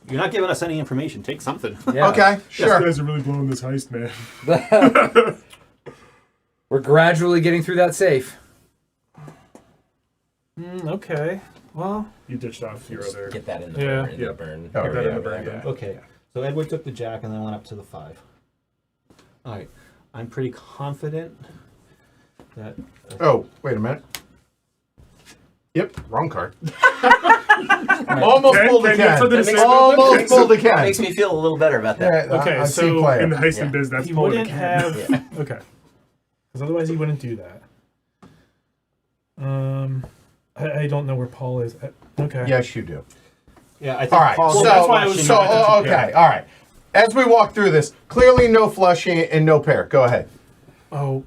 You're not giving us any information. Take something. yeah. Okay, You sure. guys are really blowing this heist, man. We're gradually getting through that safe. Okay. Well, You ditched off your just other. get that in the Yeah. burn. In Yeah. the burn. Oh, Get that yeah, in the yeah, burn. yeah. Okay. So Edward took the jack and then went up to the 5. All right. I'm pretty confident that. Oh, wait a minute. Yep, wrong card. Almost Ken, pulled a Ken, you have Ken. something to say about Almost that? pulled a That makes Ken. me feel a little better about that. Yeah, Okay, I see so player. In the heist Yeah. and biz, that's he pulling a wouldn't can. have. Yeah. Okay. Because otherwise he wouldn't do that. I don't know where Paul is. Okay. Yes, you do. Yeah, I think All right. Paul's that's why I was So, trying to okay. All right. As we walk through this, clearly no flushing and no pair. Go ahead. Oh,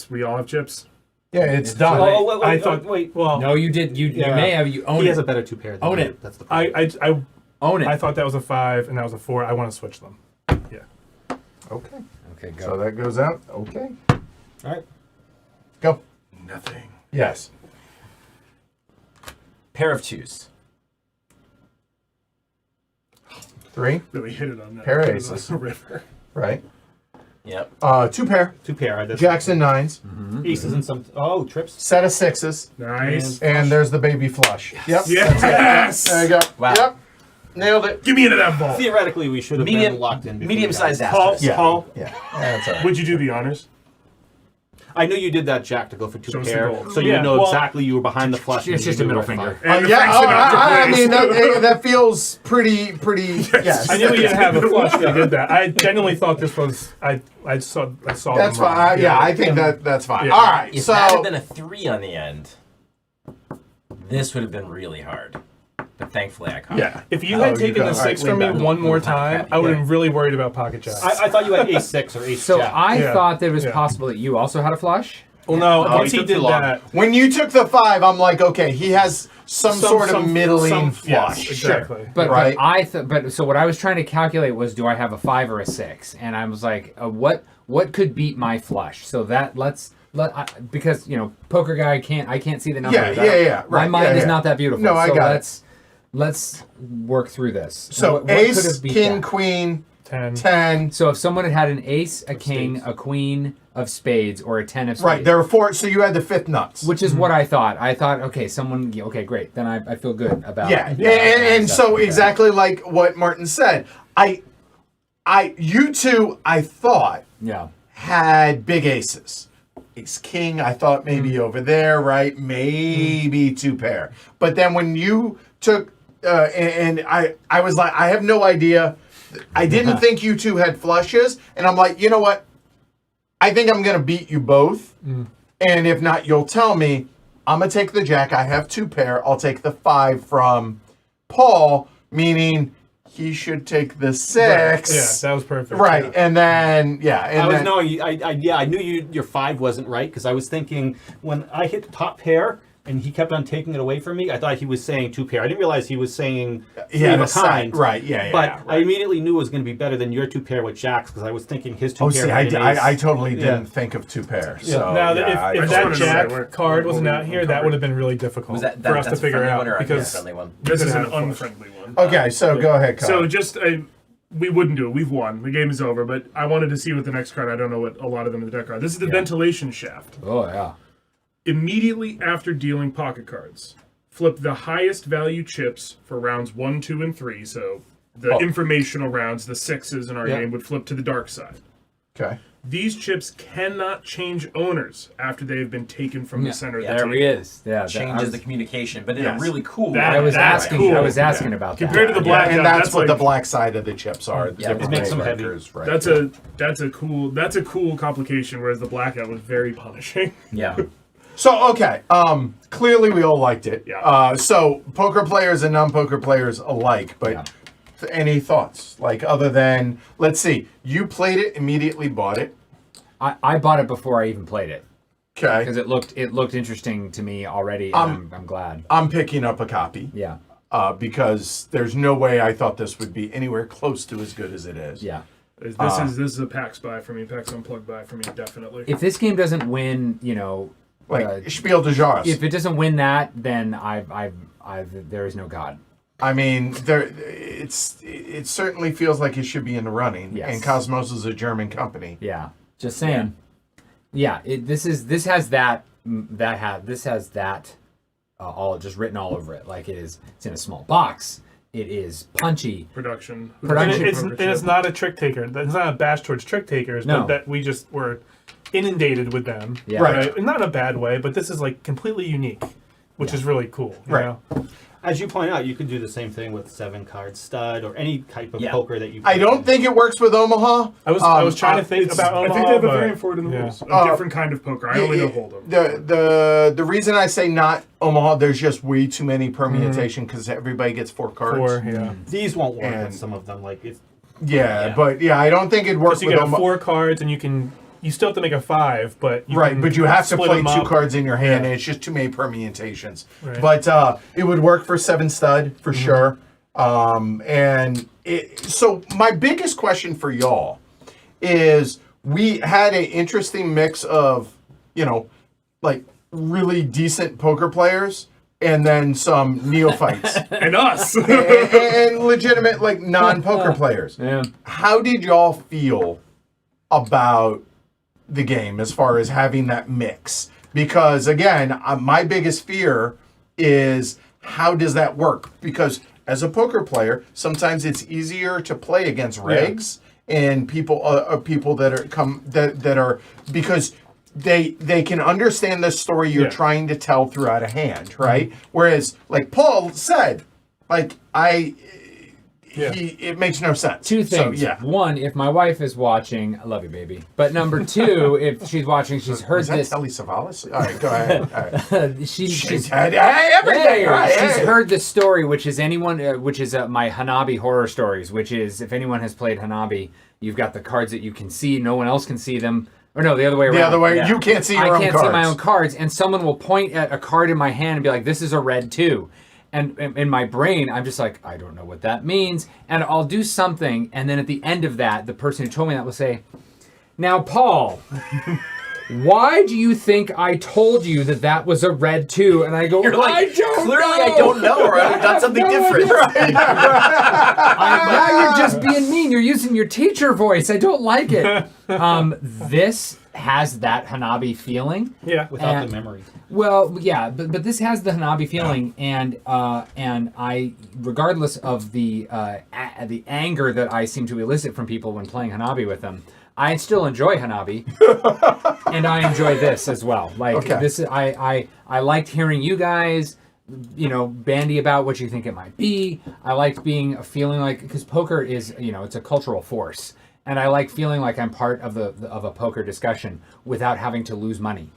We all have chips. Yeah, it's done. Oh, wait, I thought. wait. Well, No, you did. You Yeah. may have. You own He it. has a better 2 pair than Own you. it. That's the problem. I Own it. I thought that was a 5 and that was a 4. I want to switch them. Yeah. Okay. Okay, go. So that goes out. Okay. All right. Go. Nothing. Yes. Pair of 2s. 3. Really hit it on that. Pair It was aces. like a river. Right. Yep. 2 pair. 2 pair. That's Jacks and 9s. aces and some. Oh, trips. Set of 6s. Nice. And there's the baby flush. Yep. Yes. There you go. Wow. Yep. Nailed it. Give me into that ball. Theoretically, we should have Medium- been locked in. before Medium-sized we got- Paul, asterisk. Yeah. Paul, Yeah. That's all right. would you do the honors? I knew you did that jack to go for 2 Show us the pair, gold. so you Yeah, know well, exactly you were behind the flush. It's and just you a knew middle it finger. five. And the Yeah, fraction out I the mean place. that feels pretty. Yes, I knew we didn't have a flush when I did that. I genuinely thought this was. I saw. that's them wrong. fine. Yeah, I think that's fine. Yeah. All right, If that had so been a 3 on the end, this would have been really hard. But thankfully, I caught it. yeah. If you Oh, had you taken got- the all right, 6 from me lean back. one more Little time, crappy. I would have been really worried about pocket jacks. I thought you had ace 6 or ace So jack. I Yeah. thought that it was Yeah. possible that you also had a flush. well, no, No, once he he took too did long. that, When you took the 5, I'm like, okay, he has some sort of middling flush. Yes, exactly. But, Right. but so what I was trying to calculate was, do I have a 5 or a 6? And I was like, what could beat my flush? So that because poker guy I can't see the numbers. Yeah, My right, mind yeah, is yeah. not that beautiful. No, I so got it. let's work through this. So What could ace, have beat king, that? queen, 10. 10. So if someone had had an ace, a king, spades. a queen of spades, or a 10 of spades. Right, there were 4. So you had the 5th nuts. Which is what I thought. I thought, okay, okay, great. Then I feel good about Yeah, it. and so exactly like what Martin said, you two, I thought Yeah. had big aces. Ace king, I thought maybe over there, right? Maybe 2 pair. But then when you took, and I was like, I have no idea. I didn't think you two had flushes, and I'm like, you know what? I think I'm gonna beat you both, and if not, you'll tell me. I'm gonna take the jack. I have 2 pair. I'll take the 5 from Paul, meaning he should take the 6. Yeah, that was perfect. Right, Yeah. and then and I was then, knowing, I knew your 5 wasn't right because I was thinking when I hit the top pair and he kept on taking it away from me, I thought he was saying 2 pair. I didn't realize he was saying 3 of a kind. Right, yeah, But right. I immediately knew it was going to be better than your 2 pair with jacks because I was thinking his 2 Oh, pair. see, had an ace. I totally didn't Yeah. think of 2 pairs. Yeah. So, Now, yeah, if just that wanted to Jack say we're- card we're wasn't out here, that uncovered. would have been really difficult Was that for us to that's a figure friendly out one or a because friendly one? This is Could've an had a unfriendly one. okay, so go ahead, Kyle. So just we wouldn't do it. We've won. The game is over. But I wanted to see what the next card. I don't know what a lot of them in the deck are. This is the ventilation shaft. Oh yeah. Immediately after dealing pocket cards, flip the highest value chips for rounds 1, 2, and 3. So the informational rounds, the 6s in our game, would flip to the dark side. Okay. These chips cannot change owners after they have been taken from the center of the There table. he is. Yeah. Changes the communication, but in Yes. a really cool That- way. I was That's asking. cool. I was asking about that. Compared to the Yeah, blackout, and that's what like, the black side of the chips are. Yeah, the it makes them heavy. breakers, right. that's a cool complication. Whereas the blackout was very punishing. Yeah. So okay, clearly we all liked it. Yeah. So poker players and non-poker players alike, but Yeah. any thoughts? Like other than, let's see, you played it, immediately bought it. I bought it before I even played it Okay. because it looked interesting to me already, and I'm glad. I'm picking up a copy. Yeah. Because there's no way I thought this would be anywhere close to as good as it is. Yeah. This is a PAX buy for me. PAX Unplugged buy for me, definitely. If this game doesn't win, Like Spiel des Jahres. if it doesn't win that, then there is no God. I mean, it certainly feels like it should be in the running. Yes. And Cosmos is a German company. Yeah. Just saying. Yeah. This has that all just written all over it. Like it's in a small box. It is punchy. Production. Production. And it's not a trick taker. It's not a bash towards trick takers, No. but that we just were inundated with them. Yeah. Right. And not in a bad way, but this is like completely unique, which is really cool. You Right. know? As you point out, you could do the same thing with 7-card stud or any type of Yeah. poker that you. I don't think it works with Omaha. I was trying to think about I Omaha, think they have a but- variant for it in the yeah. rules. A different kind of poker. I only know Hold'em. The reason I say not Omaha, there's just way too many permutation because everybody gets 4 cards. Four, yeah. These won't work And- with some of them. Like it's Yeah, but I don't think it works So you with can have Omaha. 4 cards, and you still have to make a 5, but Right, but you have to split play them 2 up. cards in your hand, Yeah. and it's just too many permutations. Right. But it would work for 7 stud for sure. So my biggest question for y'all is: we had an interesting mix of, like really decent poker players, and then some neophytes, And us. and legitimate like non-poker players. Yeah. How did y'all feel about the game as far as having that mix? Because again, my biggest fear is how does that work? Because as a poker player, sometimes it's easier to play against regs and people that are because they can understand the story you're Yeah. trying to tell throughout a hand, right? Whereas, like Paul said, like it makes no sense. 2 things. So, yeah. One, if my wife is watching, I love you, baby. But number 2, if she's watching, she's heard Is that this. Telly Savalas? All right, go ahead. All right. She's Everything. Hey, Right, she's hey. heard this story, which is my Hanabi horror stories, which is if anyone has played Hanabi, you've got the cards that you can see, no one else can see them. Or no, the other way around. The other way, Yeah. you can't see your I own can't cards. see my own cards, and someone will point at a card in my hand and be like, "This is a red too." And in my brain, I'm just like, I don't know what that means. And I'll do something, and then at the end of that, the person who told me that will say, "Now, Paul, why do you think I told you that was a red too?" And I go, You're like, I don't clearly know. I don't know, or I've done something different. Now you're just being mean. You're using your teacher voice. I don't like it. This has that Hanabi feeling. Yeah. without And- the memory. Well, yeah, but this has the Hanabi feeling, and I, regardless of the anger that I seem to elicit from people when playing Hanabi with them, I still enjoy Hanabi, and I enjoy this as well. Like Okay. this, I liked hearing you guys, bandy about what you think it might be. I liked feeling like because poker is, it's a cultural force. and I like feeling like I'm part of a poker discussion without having to lose money.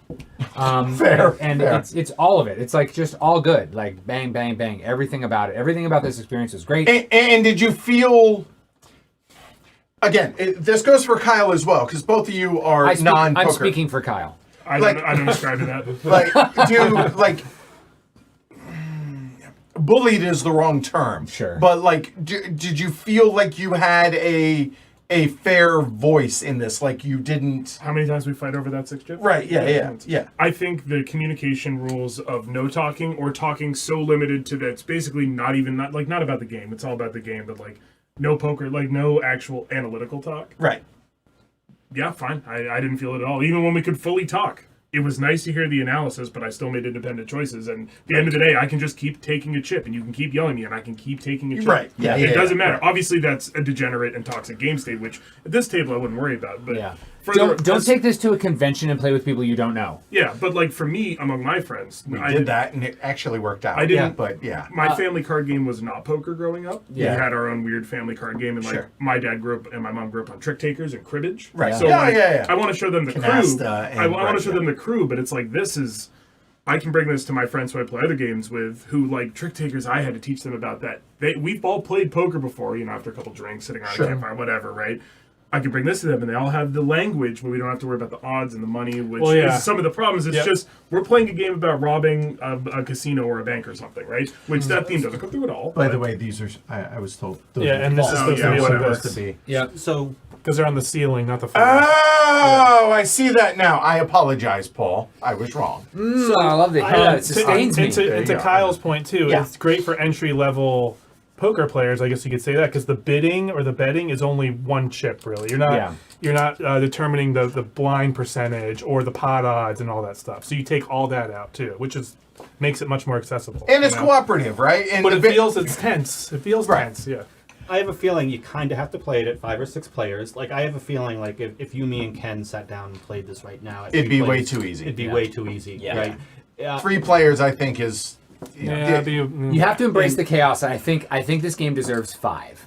Fair. And fair. it's all of it. It's like just all good. Like bang, bang, bang. Everything about it. Everything about this experience is great. And did you feel? Again, this goes for Kyle as well, because both of you are non-poker. I'm speaking for Kyle. I don't ascribe to that. Like, bullied is the wrong term. Sure. But like, did you feel like you had a fair voice in this? Like you didn't. How many times we fight over that 6 chip? Right. Yeah. I think the communication rules of no talking or talking so limited to that it's basically not about the game. It's all about the game, but like no poker, like no actual analytical talk. Right. Yeah, fine. I didn't feel it at all. Even when we could fully talk. It was nice to hear the analysis, but I still made independent choices. And at the end of the day, I can just keep taking a chip, and you can keep yelling at me, and I can keep taking a chip. Right. Yeah. It doesn't matter. Right. Obviously, that's a degenerate and toxic game state, which at this table I wouldn't worry about. But Yeah. further, Don't take this to a convention and play with people you don't know. Yeah, but like for me, among my friends, We did that, and it actually worked out. I didn't- But yeah. My family card game was not poker growing up. Yeah. We had our own weird family card game, and like Sure. my dad grew up and my mom grew up on trick takers and cribbage. Right. So Yeah, like, yeah. I want to show them the Canasta crew. and I want right, to show them the crew, but it's like this is. I can bring this to my friends who I play other games with, who like trick takers. I had to teach them about that. We've all played poker before, after a couple drinks, sitting around Sure. a campfire, whatever, right? I can bring this to them, and they all have the language, but we don't have to worry about the odds and the money, which is some of the problems. It's just we're playing a game about robbing a casino or a bank or something, right? Which that theme doesn't come through at all. By the way, these are, I was told. those Yeah, are and this is false. supposed to be like supposed this. to be. Yeah. So Because they're on the ceiling, not the floor. Oh, I see that now. I apologize, Paul. I was wrong. I love the it sustains me. And to you go. Kyle's point too, Yeah. it's great for entry level poker players. I guess you could say that because the bidding or the betting is only one chip. Really, you're not determining the blind percentage or the pot odds and all that stuff. So you take all that out too, which makes it much more accessible. And it's cooperative, right? And But the it's tense. It feels Right. tense. Yeah. I have a feeling you kind of have to play it at 5 or 6 players. Like, I have a feeling, like, if you, me, and Ken sat down and played this right now... It'd be way too easy. It'd be way too easy, Yeah. right? Yeah. 3 players, I think, is. You have to embrace the chaos, and I think this game deserves 5.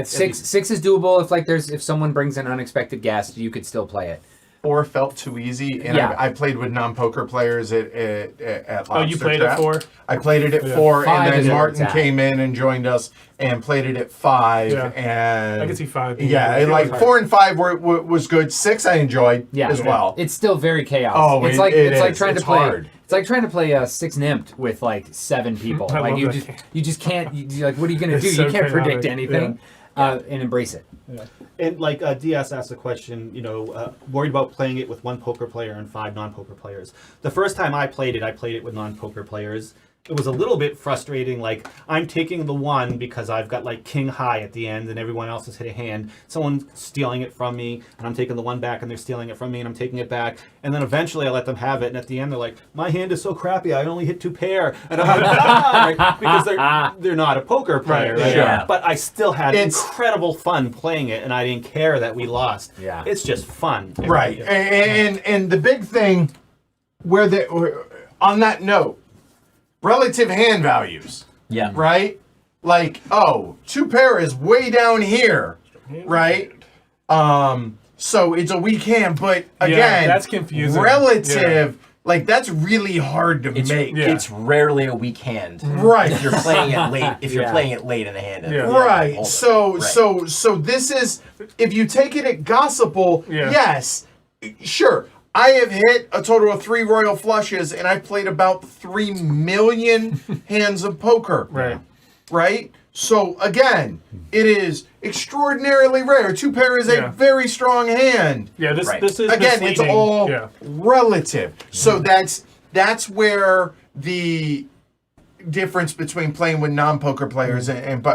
Six is doable if someone brings an unexpected guest, you could still play it. 4 felt too easy, and Yeah. I played with non-poker players at Oh, you Lobster played Trap. at 4? I played it at Yeah. 4, 5 and is then where Martin it's at. came in and joined us and played it at 5. Yeah. And I can see 5. Yeah, and like 4 and 5 was good. 6 I enjoyed as well. It's still very chaos. Oh, it's it like is. trying It's to play. hard. It's like trying to play a 6 Nimpt with like 7 people. I Like love you that just game. you just can't. You're like, what are you gonna do? It's You so can't predict chaotic. anything. And embrace it. And like DS asked a question, worried about playing it with 1 poker player and 5 non-poker players. The first time I played it with non-poker players. It was a little bit frustrating. Like, I'm taking the 1 because I've got like king high at the end and everyone else has hit a hand. Someone's stealing it from me and I'm taking the 1 back and they're stealing it from me and I'm taking it back. And then eventually I let them have it. And at the end they're like, my hand is so crappy. I only hit 2 pair. And I'm like, right? Because they're not a poker player. Right, Right? sure. But I still had It's- incredible fun playing it and I didn't care that we lost. Yeah. It's just fun. Right, and the big thing, on that note, relative hand values, Yeah. right? Like, 2 pair is way down here, right? So it's a weak hand, but again, that's confusing. Relative, like that's really hard to make. It's rarely a weak hand. Right. If you're playing it late, Yeah. playing it late in the hand. Yeah. Right. Hold it. So Right. so this is, if you take it at gospel, Yeah. yes, sure. I have hit a total of 3 royal flushes, and I've played about 3 million hands of poker. Right. Right. So again, it is extraordinarily rare. 2 pair is a very strong hand. Yeah, this Right. this is Again, it's misleading. all Yeah. relative. So that's where the difference between playing with non-poker players and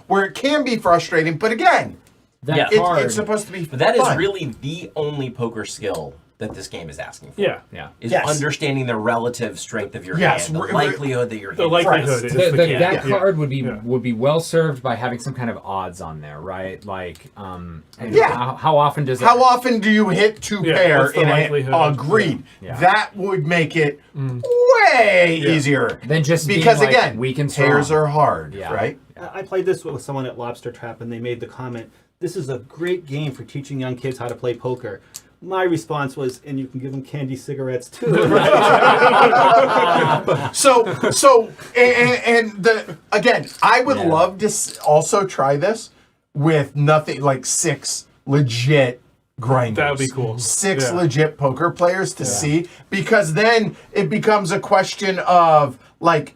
where it can be frustrating. But again, That Yeah. card. it's supposed to be But that is fun. really the only poker skill that this game is asking for. Yeah. yeah. Is Yes. understanding the relative strength of your Yes, hand, the we're- likelihood that you're The hitting likelihood first. is the key. That Yeah. card would be Yeah. would be well served by having some kind of odds on there, right? Like, and Yeah. how often does How often do you hit 2 Yeah, pair what's the in a likelihood? agreed? Yeah. That would make it way easier. Then just being, Because like, again, weak and pairs strong. are hard, Yeah. right? I played this with someone at Lobster Trap, and they made the comment this is a great game for teaching young kids how to play poker. My response was, and you can give them candy cigarettes too. Again, I would love to also try this with nothing like 6 legit grinders. That would be cool. 6 legit poker players to see, because then it becomes a question of like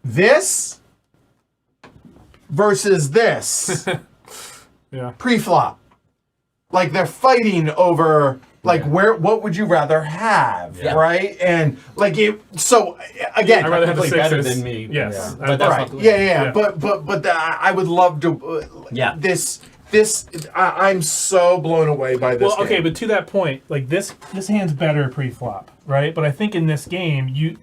this versus this pre-flop. Like they're fighting over like what would you rather have, right? And like it. So again, I'd rather have the Play better sixes. than me. Yes. But that's right? not- Yeah. But I would love to. I'm so blown away by this. Well, okay, game. but to that point, like this hand's better pre-flop, right? But I think in this game,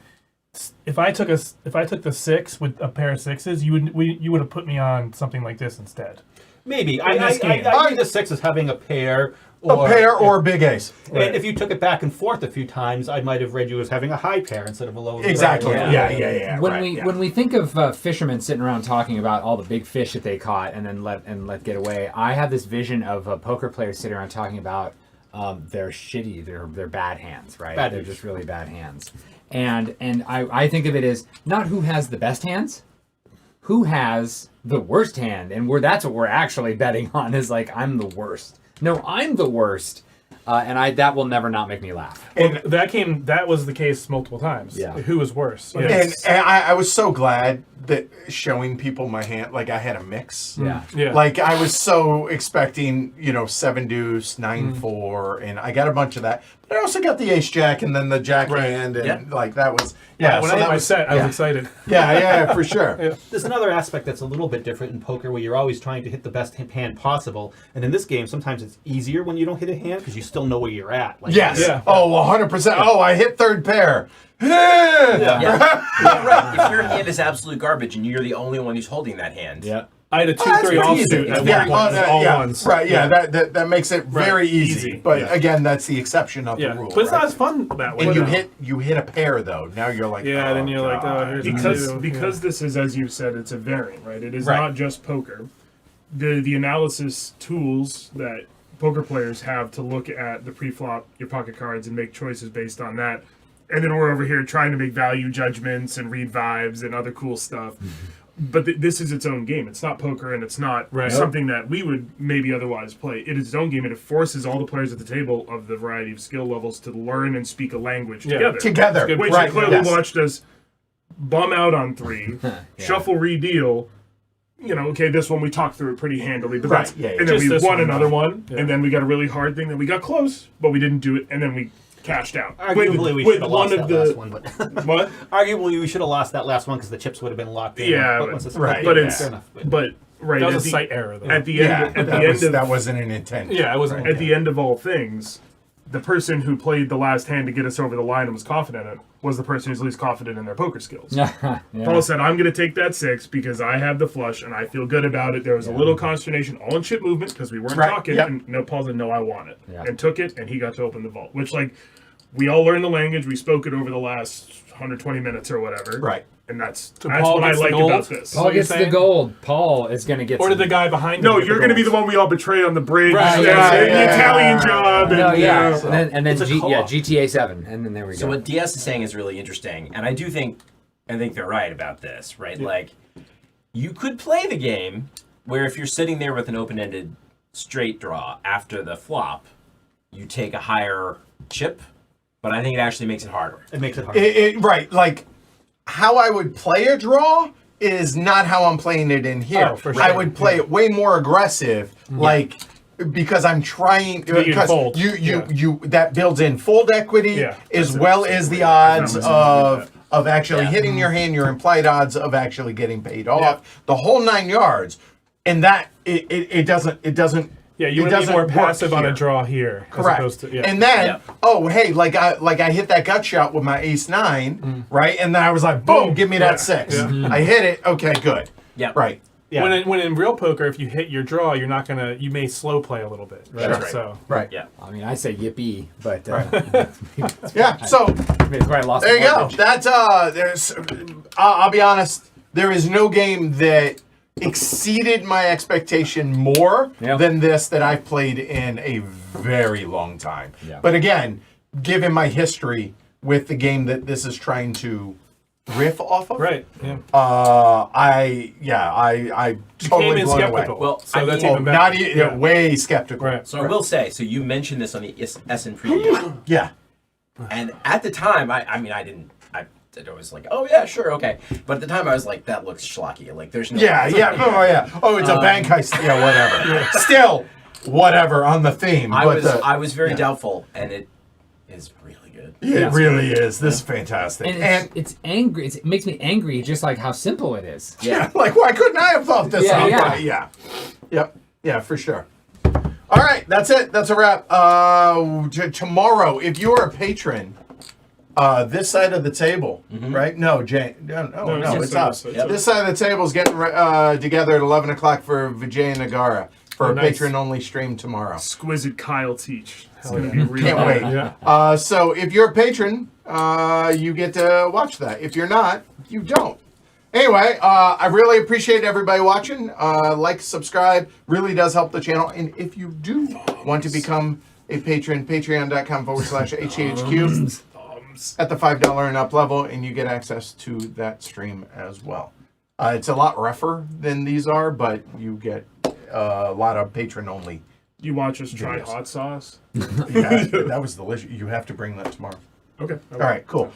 if I took the 6 with a pair of 6s, you would have put me on something like this instead. Maybe. In this game. I read the 6 as having a pair. or a big ace. And if you took it back and forth a few times, I might have read you as having a high pair instead of a low. Exactly. Right. Yeah. When we think of fishermen sitting around talking about all the big fish that they caught and then let get away, I have this vision of poker players sitting around talking about their shitty, their bad hands, right? They're just really bad hands. And I think of it as not who has the best hands, who has the worst hand, and that's what we're actually betting on is like I'm the worst. No, I'm the worst. And that will never not make me laugh. And that was the case multiple times. Yeah. Who was worse? And I was so glad that showing people my hand, like I had a mix. Yeah. Like I was so expecting, 7 deuce, 9-4, and I got a bunch of that. But I also got the ace jack and then the jack hand, and like that was when I so hit that my was set, I was excited. Yeah, for sure. There's another aspect that's a little bit different in poker where you're always trying to hit the best hand possible. And in this game, sometimes it's easier when you don't hit a hand because you still know where you're at. Like, Yes. Yeah. Oh, 100%. Oh, I hit third pair. Yeah, right. If your hand is absolute garbage and you're the only one who's holding that hand, I had a 2-3 offsuit at one point. All ones. Right, that makes it very easy. But Yeah. again, that's the exception of the rule. But it's right? not as fun that way. And though. you hit a pair though. Now you're like, Yeah, then you're like, oh, here's a 2. Because this is, as you said, it's a variant, right? It is Right. not just poker. The analysis tools that poker players have to look at the pre-flop, your pocket cards, and make choices based on that. And then we're over here trying to make value judgments and read vibes and other cool stuff. But this is its own game. It's not poker, and it's not something that we would maybe otherwise play. It is its own game, and it forces all the players at the table of the variety of skill levels to learn and speak a language together. Together. Which Right, you clearly yes. watched us bum out on 3, shuffle, redeal. Okay, this one we talked through it pretty handily, but Right, that's, yeah. and then Just we this won one, another though. one, Yeah. and then we got a really hard thing that we got close, but we didn't do it, and then we cashed out. Arguably, we with should have one lost of that the last one. But what? arguably, we should have lost that last one because the chips would have been locked in. Yeah, but but- once it's right, But yeah. it's fair enough. but right That at was a the, site error, though. at the Yeah, end that wasn't an intent. Yeah, it wasn't. at the end of all things. The person who played the last hand to get us over the line and was confident in it was the person who's least confident in their poker skills. Paul said, I'm going to take that 6 because I have the flush and I feel good about it. There was a little consternation, all in chip movement because we weren't Right, talking. yep. And no, Paul said, no, I want it. Yeah. And took it, and he got to open the vault. Which, we all learned the language. We spoke it over the last 120 minutes or whatever. Right. And that's Paul what I gets the like gold? about this. Paul what you're gets the saying? gold. Paul is going to get Or some- did the guy behind No, him get you're the going to be gold? the one we all betray on the bridge. Right, and yeah, the yeah. Italian job. And, No, yeah. you know. And then It's a co-op. GTA 7. And then there we So go. what DS is saying is really interesting, and I think they're right about this, right? Like, you could play the game where if you're sitting there with an open-ended straight draw after the flop, you take a higher chip, but I think it actually makes it harder. It makes it hard. Right. Like how I would play a draw is not how I'm playing it in here. Oh, for sure. I would play it way more aggressive, like because I'm trying you because fold. you that builds in fold equity Yeah, as that's well it. as the Yeah, odds I'm not missing of actually Yeah. hitting your hand, your implied odds of actually getting paid off, the whole 9 yards, and that it doesn't. Yeah, you it would be doesn't more work passive on a here. draw here. As Correct. opposed to, yeah. And then, Yeah. oh hey, like I hit that gut shot with my ace 9, right? And then I was like, boom, give me that 6. I hit it. Okay, good. Yeah. Right. Yeah. When in real poker, if you hit your draw, you're not gonna. You may slow play a little bit. Right. That's right. So Right. Yeah. I mean, I say yippee, but Yeah. So it's where I lost there the you go. mortgage. That's there's. I'll be honest. There is no game that exceeded my expectation more Yep. than this that I've played in a very long time. Yeah. But again, given my history with the game that this is trying to riff off of, Right. Yeah. I totally Came in blown away. skeptical. Well, so I that's mean- even better. Not way skeptical. Right. So I will say, so you mentioned this on the Essen preview, Yeah. and at the time, I was like, oh yeah, sure, okay. But at the time, I was like, that looks schlocky. Like, there's no. Yeah. Oh, it's a bank heist. Yeah, whatever. Still, whatever on the theme. I but was I was very doubtful, and it is really good. it really is. This is fantastic. And it's angry. It makes me angry just like how simple it is. Yeah, like why couldn't I have thought this Yeah, out? yeah. Yeah. Yep. Yeah, for sure. All right, that's it. That's a wrap. Tomorrow, if you are a patron, this side of the table, right? No, Jane. No, it's us. Yep. This side of the table is getting together at 11 o'clock for Vijay Nagara for a nice. patron-only stream tomorrow. Exquisite Kyle teach. It's gonna be real. Can't wait. Yeah. So if you're a patron, you get to watch that. If you're not, you don't. Anyway, I really appreciate everybody watching. Like, subscribe, really does help the channel. And if you do want to become a patron, patreon.com/HHQ at the $5 and up level, and you get access to that stream as well. It's a lot rougher than these are, but you get a lot of patron only. You watch us try Yes. hot sauce? Yeah, that was delicious. You have to bring that tomorrow. Okay. All right, cool.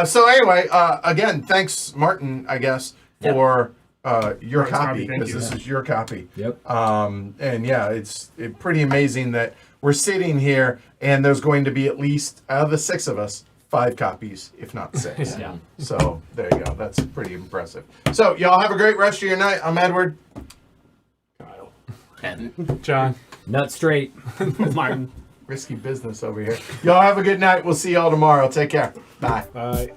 So anyway, again, thanks, Martin, I guess, for your Martin's copy, thank because you. this is your copy. Yep. And yeah, it's pretty amazing that we're sitting here and there's going to be at least, out of the 6 of us, 5 copies, if not 6. Yeah. So there you go. That's pretty impressive. So y'all have a great rest of your night. I'm Edward. Kyle. And John. Nut straight. Martin. Risky business over here. Y'all have a good night. We'll see y'all tomorrow. Take care. Bye. Bye.